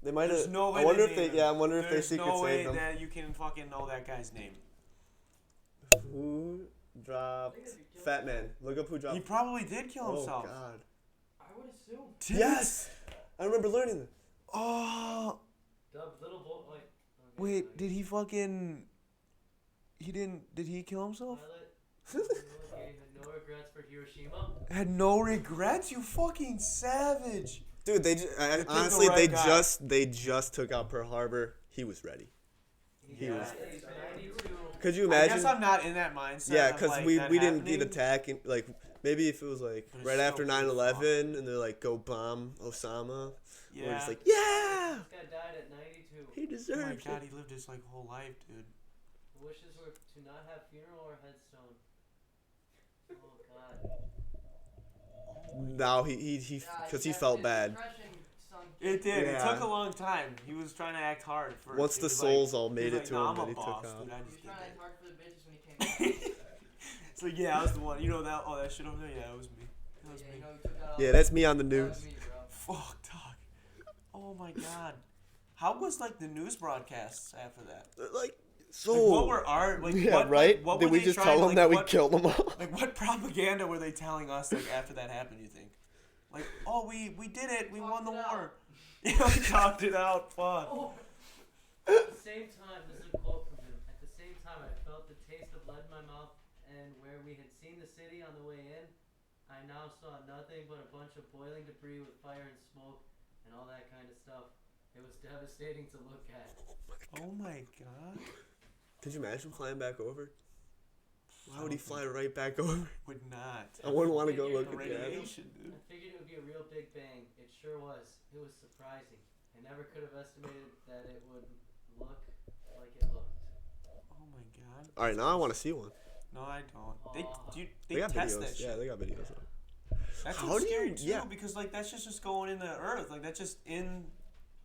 They might There's have. no way. I wonder they if they. named Yeah, him. I wonder if they There's secret no way saved him. that you can fucking know that guy's name. Who dropped Fat Man? Look up who dropped. He probably did kill Oh himself. God. I would assume. Did Yes, I remember learning that. Oh, Dub, little boy. Wait. Okay, wait. okay. Did he fucking? He didn't. Did he kill himself? Pilot. Okay, no regrets for Hiroshima. Had no regrets. You fucking savage. Dude, they the honestly right guy. they just took out Pearl Harbor. He was ready. He was. He's 92. Could you I imagine? guess I'm not in that mindset. Yeah, of, because like, we that didn't get happening. attacked. Like maybe if it was like But it's right so after pretty 9/11 and they're like go bomb Osama. Yeah. We're just like yeah, This guy died at 92. he Oh my deserves god, it. he lived his like whole life, dude. Wishes were to not have funeral or headstone. Oh God. Now he because he felt bad. It did. It Yeah. took a long time. He was trying to act hard for. Once he the was souls all he made was it to "Nah, him, I'm then a he took boss, out. dude. I He just was did trying to that." act hard for the bitches when he came out. It's like, yeah, I was the one. You know that? Oh, that shit over there. Yeah, it was me. That was Yeah, me. you know, he took out all Yeah, the- that's me on the that news. was me, bro. Fuck, dog. Oh my god. How was like the news broadcasts after that? Like Like, what so. were our like? Yeah, what, right. Like, what Did were we they just trying, tell them like, that we what, killed them all? Like, what propaganda were they telling us like after that happened? You think? Like, oh, we did it. We won the Talked it war. Yeah, we talked it out. Fuck. Oh. At the same time, this is a quote from him. At the same time, I felt the taste of lead in my mouth, and where we had seen the city on the way in, I now saw nothing but a bunch of boiling debris with fire and smoke and all that kind of stuff. It was devastating to look at. Oh my god. Could you imagine flying back over? Why would he fly right back over? Would not. I wouldn't want to go Figured look The at that. radiation, dude. I figured it would be a real big bang. It sure was. It was surprising. I never could have estimated that it would look like it looked. Oh my god. All right, now I want to see one. No, I don't. They They got test videos. that shit. Yeah, they got videos. Of it. That's How what's do scary you- too, yeah. because like that's just going in the earth, like that's just in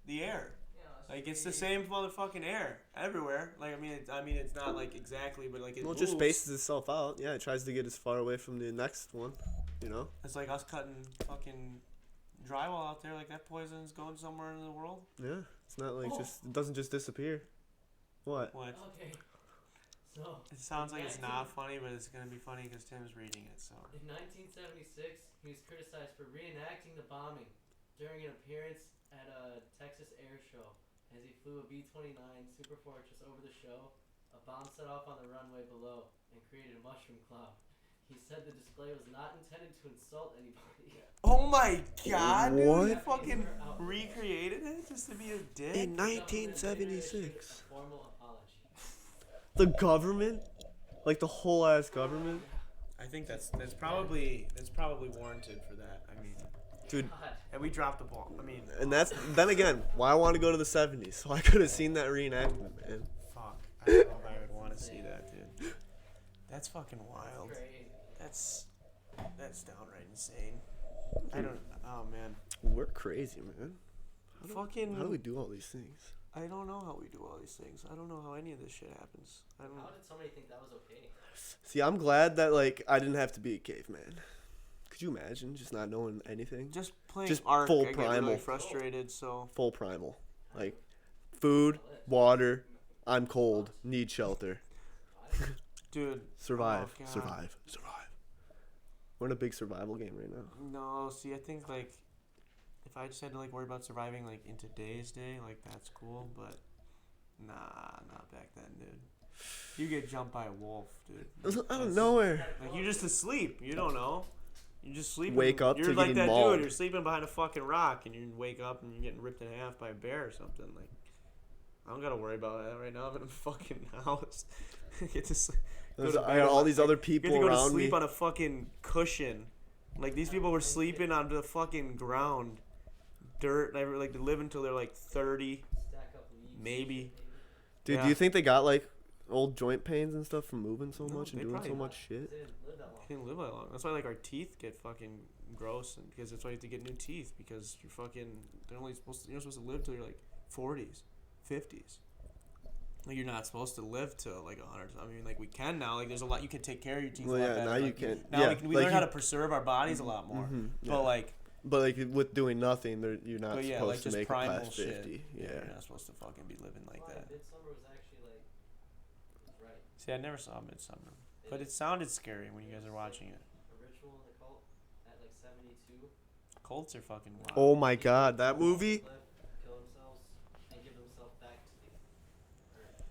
the air. Yeah, Like it's the same motherfucking air everywhere. Like I mean it's not like exactly, but like it Well, it moves. just spaces itself out. Yeah, it tries to get as far away from the next one. You know. It's like us cutting fucking drywall out there. Like that poison's going somewhere in the world. Yeah, it's not like it doesn't just disappear. What? What? Okay. So, It sounds like it's not funny, but it's gonna be funny because Tim's reading it. So. in 1976, he was criticized for reenacting the bombing during an appearance at a Texas air show. As he flew a B-29 Super Fortress over the show, a bomb set off on the runway below and created a mushroom cloud. He said the display was not intended to insult anybody. Oh my god, dude! What? You fucking recreated it just to be a dick. In The government later 1976, issued a formal apology. the government, like the whole ass government, I think that's probably warranted for that. I mean, dude. God. and we dropped the ball. I mean, And that's then again why I want to go to the 70s, so I could have seen that reenactment, man. fuck. I don't know if I would want to see that, dude. That's fucking wild. Crazy. That's That's downright insane. I don't. Oh man. We're crazy, man. How do we do all these things? I don't know how we do all these things. I don't know how any of this shit happens. I don't. How did somebody think that was okay? See, I'm glad that like I didn't have to be a caveman. Could you imagine just not knowing anything? Just playing Just Ark, full I get really primal. frustrated. So Full primal. Like food, water, I'm cold, need shelter. dude. Survive, Oh, God. survive, survive. We're in a big survival game right now. No, see, I think like if I just had to like worry about surviving like in today's day, like that's cool, but nah, not back then, dude. You get jumped by a wolf, dude. Out of nowhere. Like you're just asleep. You don't know. You're just sleeping. Wake up You're to like getting that mauled. dude. You're sleeping behind a fucking rock, and you wake up and you're getting ripped in half by a bear or something. Like I don't gotta worry about that right now. I'm in a fucking house. Get to sleep. I got all these other You people have to go to around sleep me. on a fucking cushion. Like these people were sleeping on the fucking ground, dirt. And like they live until they're like 30, Stack up leaves. maybe. Dude, Yeah. do you think they got like old joint pains and stuff from moving so No, much and they doing probably so not. much shit? They didn't live that long. They didn't live that long. That's why like our teeth get fucking gross, and because that's why you have to get new teeth because you're fucking. They're only supposed to. You're not supposed to live till you're like 40s, 50s. Like you're not supposed to live till like 100. I mean, like we can now. Like there's a lot you can take care of your teeth. Well, a lot yeah, better. now you Like, can. Now Yeah, we like learn how you- to preserve our bodies a lot more. Yeah. But like. But like with doing nothing, you're not But yeah, supposed like to just make it primal past shit. 50. Yeah. You're not supposed to fucking be living like Why that. Midsummer was actually like right. See, I never saw Midsummer, but it sounded scary when you guys are watching it. A ritual in the cult at like 72. Cults are fucking wild. Oh my god, that movie? Kill themselves and give themselves back to the earth.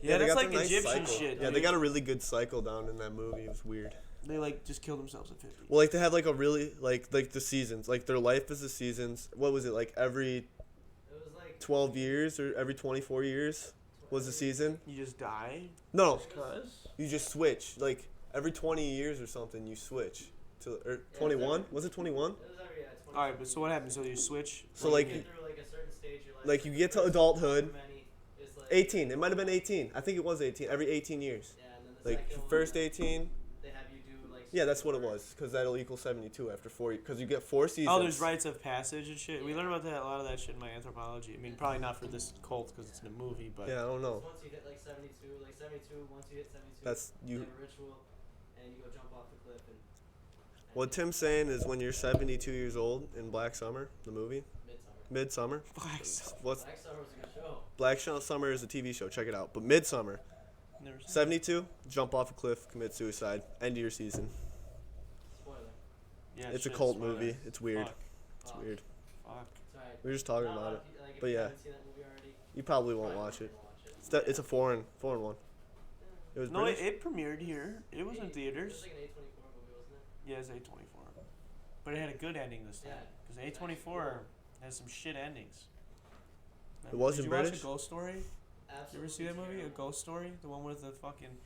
Yeah, they that's got like the nice Egyptian cycle. shit. Yeah, dude. they got a really good cycle down in that movie. It was weird. They like just kill themselves at 50. Well, like they have like a really like the seasons. Like their life is the seasons. What was it like every It was like 12 years or every 24 years was the season? You just die. No, Cause. you just switch. Like every 20 years or something, you switch to or 21. Was it 21? It was every 20 All right, but so what happens? So you switch. So you like get through like a certain stage of your life. like you get to First adulthood. many is, like, 18. It might have been 18. I think it was 18. Every 18 years. Yeah, and then the Like second one, first 18. they have you do like. Yeah, that's what it was. Because that'll equal 72 after 4. Because you get 4 seasons. Oh, there's rites of passage and shit. We learned about that a lot of that shit in my anthropology. I mean, probably not for this cult because it's in a movie, but Yeah, I don't know. Once you hit like 72, once you hit 72, That's you you. have a ritual, and you go jump off the cliff and. What Tim's saying is when you're 72 years old in Black Summer, the movie, Midsummer. Midsummer. Black Summer. What's Black Summer was a good show. Black Summer is a TV show. Check it out. But Midsummer, Never seen 72, jump off a cliff, commit suicide, end of your season. Spoiler. it. Yeah, It's a shit, cult spoiler. movie. It's weird. Fuck. It's Oh, weird. Fuck. Sorry. We were just talking Not a lot about of it. people- like, if But you yeah. haven't seen that movie already, You probably won't probably watch it. won't watch it. It's a foreign one. It was No, British. it premiered here. It was in It was theaters. like an A24 movie, wasn't it? Yeah, it's A24. But it had a good ending this time. Yeah. Because A24 has some shit endings. It wasn't Did you British? watch A Ghost Story? You Absolutely. ever see that movie, A terrible. Ghost Story? The one with the fucking.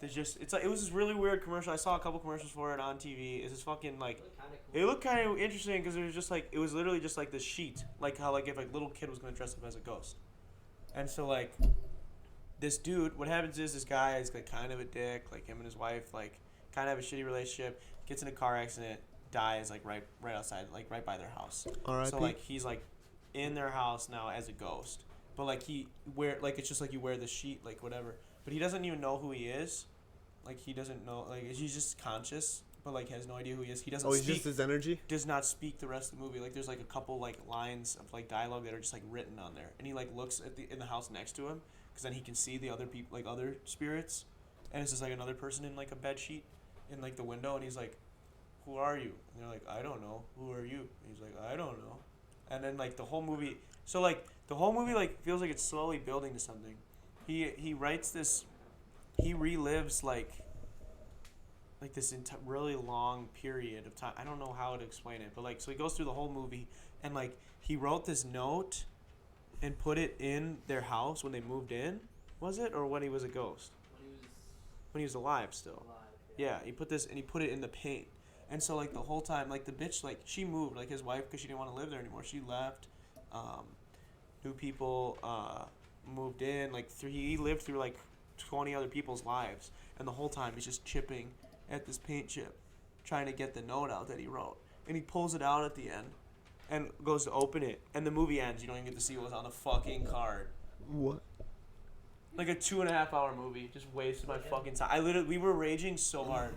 There's just it's like it was this really weird commercial. I saw a couple commercials for it on TV. It's this fucking like It looked kinda cool. it looked kind of interesting because it was just like it was literally just like this sheet, like how like if a little kid was gonna dress up as a ghost, and so like this dude, what happens is this guy is like kind of a dick, like him and his wife like kind of have a shitty relationship, gets in a car accident, dies like right outside, like right by their house. R.I.P. So like he's like in their house now as a ghost, but like it's just like you wear the sheet like whatever, but he doesn't even know who he is, like he doesn't know, like he's just conscious, but like has no idea who he is. He doesn't Oh, he's speak, just his energy. does not speak the rest of the movie. Like there's like a couple like lines of like dialogue that are just like written on there, and he like looks at in the house next to him, because then he can see the other people, like other spirits, and it's just like another person in like a bed sheet in like the window, and he's like, who are you? And they're like, I don't know. Who are you? And he's like, I don't know. And then like the whole movie, so like the whole movie like feels like it's slowly building to something. He writes this, he relives like this really long period of time. I don't know how to explain it, but like so he goes through the whole movie, and like he wrote this note and put it in their house when they moved in. Was it, or when he was a ghost? When he was alive still. Alive, Yeah, he put it in the paint. And so like the whole time, like the bitch, like she moved, like his wife, because she didn't want to live there anymore. She left. New people moved in. Like he lived through like 20 other people's lives, and the whole time he's just chipping at this paint chip, trying to get the note out that he wrote. And he pulls it out at the end and goes to open it. And the movie ends. You don't even get to see what was on the fucking card. What? Like a 2.5 hour movie. Just wasted my fucking time. We were raging so hard.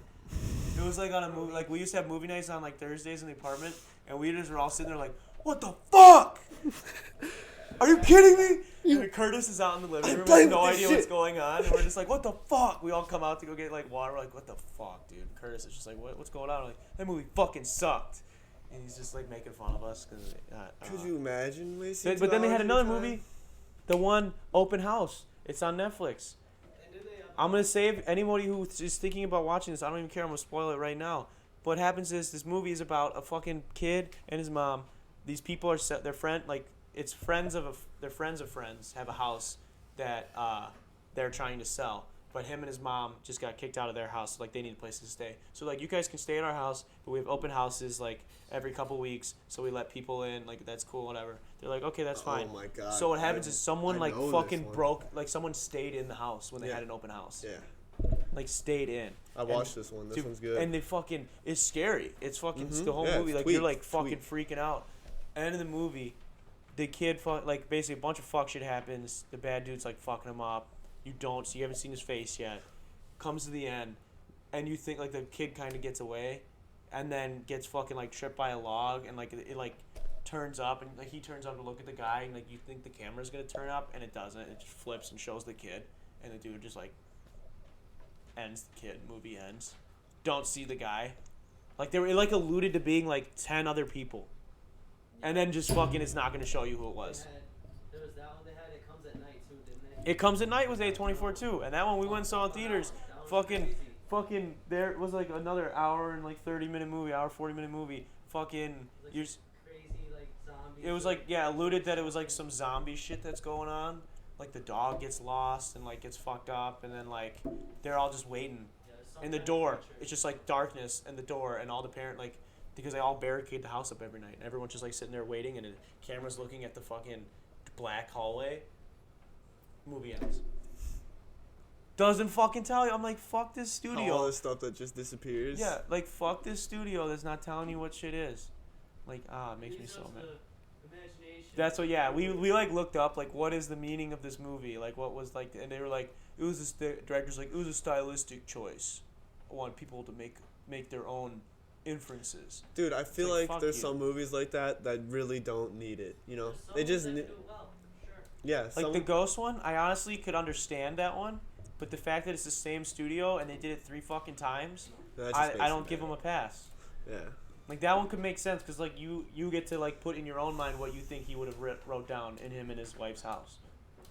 It was like on a movie. Like, we used to have movie nights on, like, Thursdays in the apartment. And we just were all sitting there like, what the fuck? Are you kidding me? And Curtis is out in the living room with no idea what's going on. And we're just like, what the fuck? We all come out to go get, like, water. We're like, what the fuck, dude? Curtis is just like, what's going on? We're like, that movie fucking sucked. And he's just, like, making fun of us. Could you imagine wasting But then they had another time? movie. The one, Open House. It's on Netflix. I'm going to save anybody who is thinking about watching this. I don't even care. I'm going to spoil it right now. What happens is this movie is about a fucking kid and his mom. These people are their friend, like, it's friends of their friends of friends have a house that they're trying to sell. But him and his mom just got kicked out of their house. So, like, they need a place to stay. So, like, you guys can stay at our house, but we have open houses, like, every couple weeks. So we let people in. Like, that's cool, whatever. They're like, okay, that's fine. Oh, my God. So what happens is someone, I like, know fucking this one. broke. Like, someone stayed in the house when they had an open house. Yeah. Like, stayed in. I watched this one. This one's good. And they fucking, it's scary. It's fucking, it's the whole Yeah, movie. it's Like, tweet, you're, like, it's fucking freaking out. End of the movie, the kid, like, basically a bunch of fuck shit happens. The bad dude's, like, fucking him up. You haven't seen his face yet. Comes to the end, and you think, like, the kid kind of gets away, and then gets fucking, like, tripped by a log, and, like, it like, turns up, and, like, he turns up to look at the guy, and, like, you think the camera's gonna turn up, and it doesn't. It just flips and shows the kid, and the dude just, like, ends the kid. Movie ends. Don't see the guy. Like, it like alluded to being like 10 other people, and then just fucking it's not gonna show you who it was. There was that one they had. It comes at night too, didn't they? It comes at night with A24 too, and that one we went and saw in theaters. Fucking there was like another hour and like 30-minute movie, 40-minute movie. Fucking Like you're. crazy like zombies. It was like, yeah, alluded that it was like some zombie shit that's going on. Like the dog gets lost and like gets fucked up, and then like they're all just waiting in the door. It's just like darkness in the door, and all the parent like because they all barricade the house up every night. And everyone's just like sitting there waiting, and the camera's looking at the fucking black hallway. Movie ends. Doesn't fucking tell you. I'm like, fuck this studio. All this stuff that just disappears. Yeah, like fuck this studio that's not telling you what shit is. Like, it makes me so mad. That's what, yeah. We like looked up like what is the meaning of this movie? Like what was like, and they were like, it was this. The director's like, it was a stylistic choice. I want people to make their own inferences. Dude, I feel like, like there's some movies like that really don't need it. You know, they just need. Yeah, like the Ghost one, I honestly could understand that one, but the fact that it's the same studio and they did it 3 fucking times, I don't give them a pass. Yeah. Like that one could make sense because like you get to like put in your own mind what you think he would have wrote down in him and his wife's house.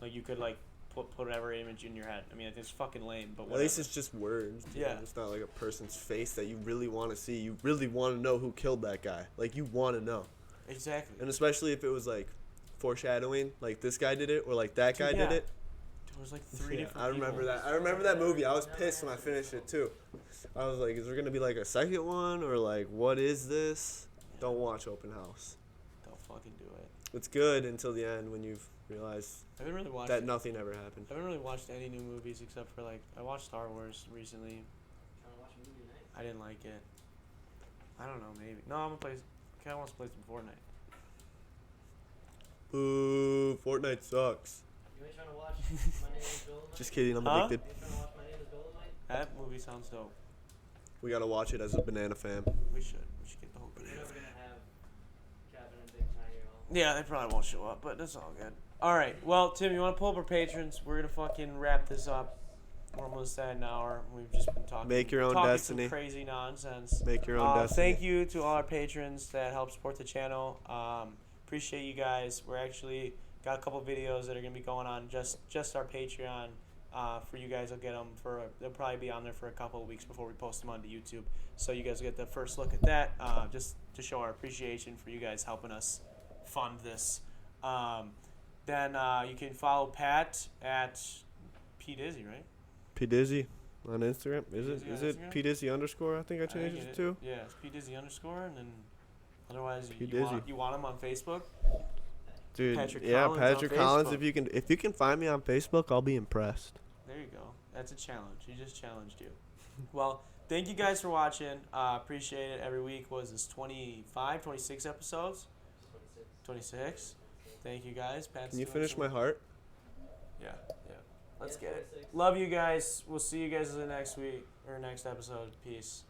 Like you could like put whatever image in your head. I mean, it's fucking lame, but whatever. At least it's just words. Yeah. It's not like a person's face that you really want to see. You really want to know who killed that guy. Like you want to know. Exactly. And especially if it was like foreshadowing, like this guy did it or like that guy did it. There was like 3 different. I remember people. that. I remember that movie. I was pissed when I finished it too. I was like, is there gonna be like a second one or like what is this? Don't watch Open House. Don't fucking do it. It's good until the end when you've realized I haven't really watched that nothing ever happened. I haven't really watched any new movies except for like I watched Star Wars recently. I didn't like it. I don't know, maybe. No, I'm gonna play. Cat wants to play some Fortnite. Boo! Fortnite sucks. You ain't trying to watch My Name is Dolomite? Just kidding. I'm Huh? addicted. You ain't trying to watch My Name is Dolomite? That movie sounds dope. We gotta watch it as a banana fam. We should get the whole We're banana. never gonna have Kevin and Big Ty here all. Yeah, they probably won't show up, but that's all good. All right. Well, Tim, you want to pull up our patrons? We're gonna fucking wrap this up. We're almost at an hour. We've just been talking. Make your own talking destiny. Some crazy nonsense. Make your own destiny. Thank you to all our patrons that help support the channel. Appreciate you guys. We're actually got a couple videos that are gonna be going on just our Patreon. For you guys, they'll probably be on there for a couple of weeks before we post them onto YouTube. So you guys will get the first look at that, just to show our appreciation for you guys helping us fund this. Then you can follow Pat at Pdizy, right? Pdizy on Instagram. Is Pdizy it on Instagram? Pdizy underscore? I think I changed it to. Yeah, it's Pdizy underscore, and then otherwise you Pdizy. want him on Facebook. Dude, Patrick yeah, Collins Patrick on Collins. Facebook. If you can find me on Facebook, I'll be impressed. There you go. That's a challenge. He just challenged you. Well, thank you guys for watching. Appreciate it. Every week was this 25, 26 episodes. 26. Thank you guys. Pat's Can you doing finish some- my heart? Yeah. Let's Yeah, get it. 26. Love you guys. We'll see you guys in the next week or next episode. Peace.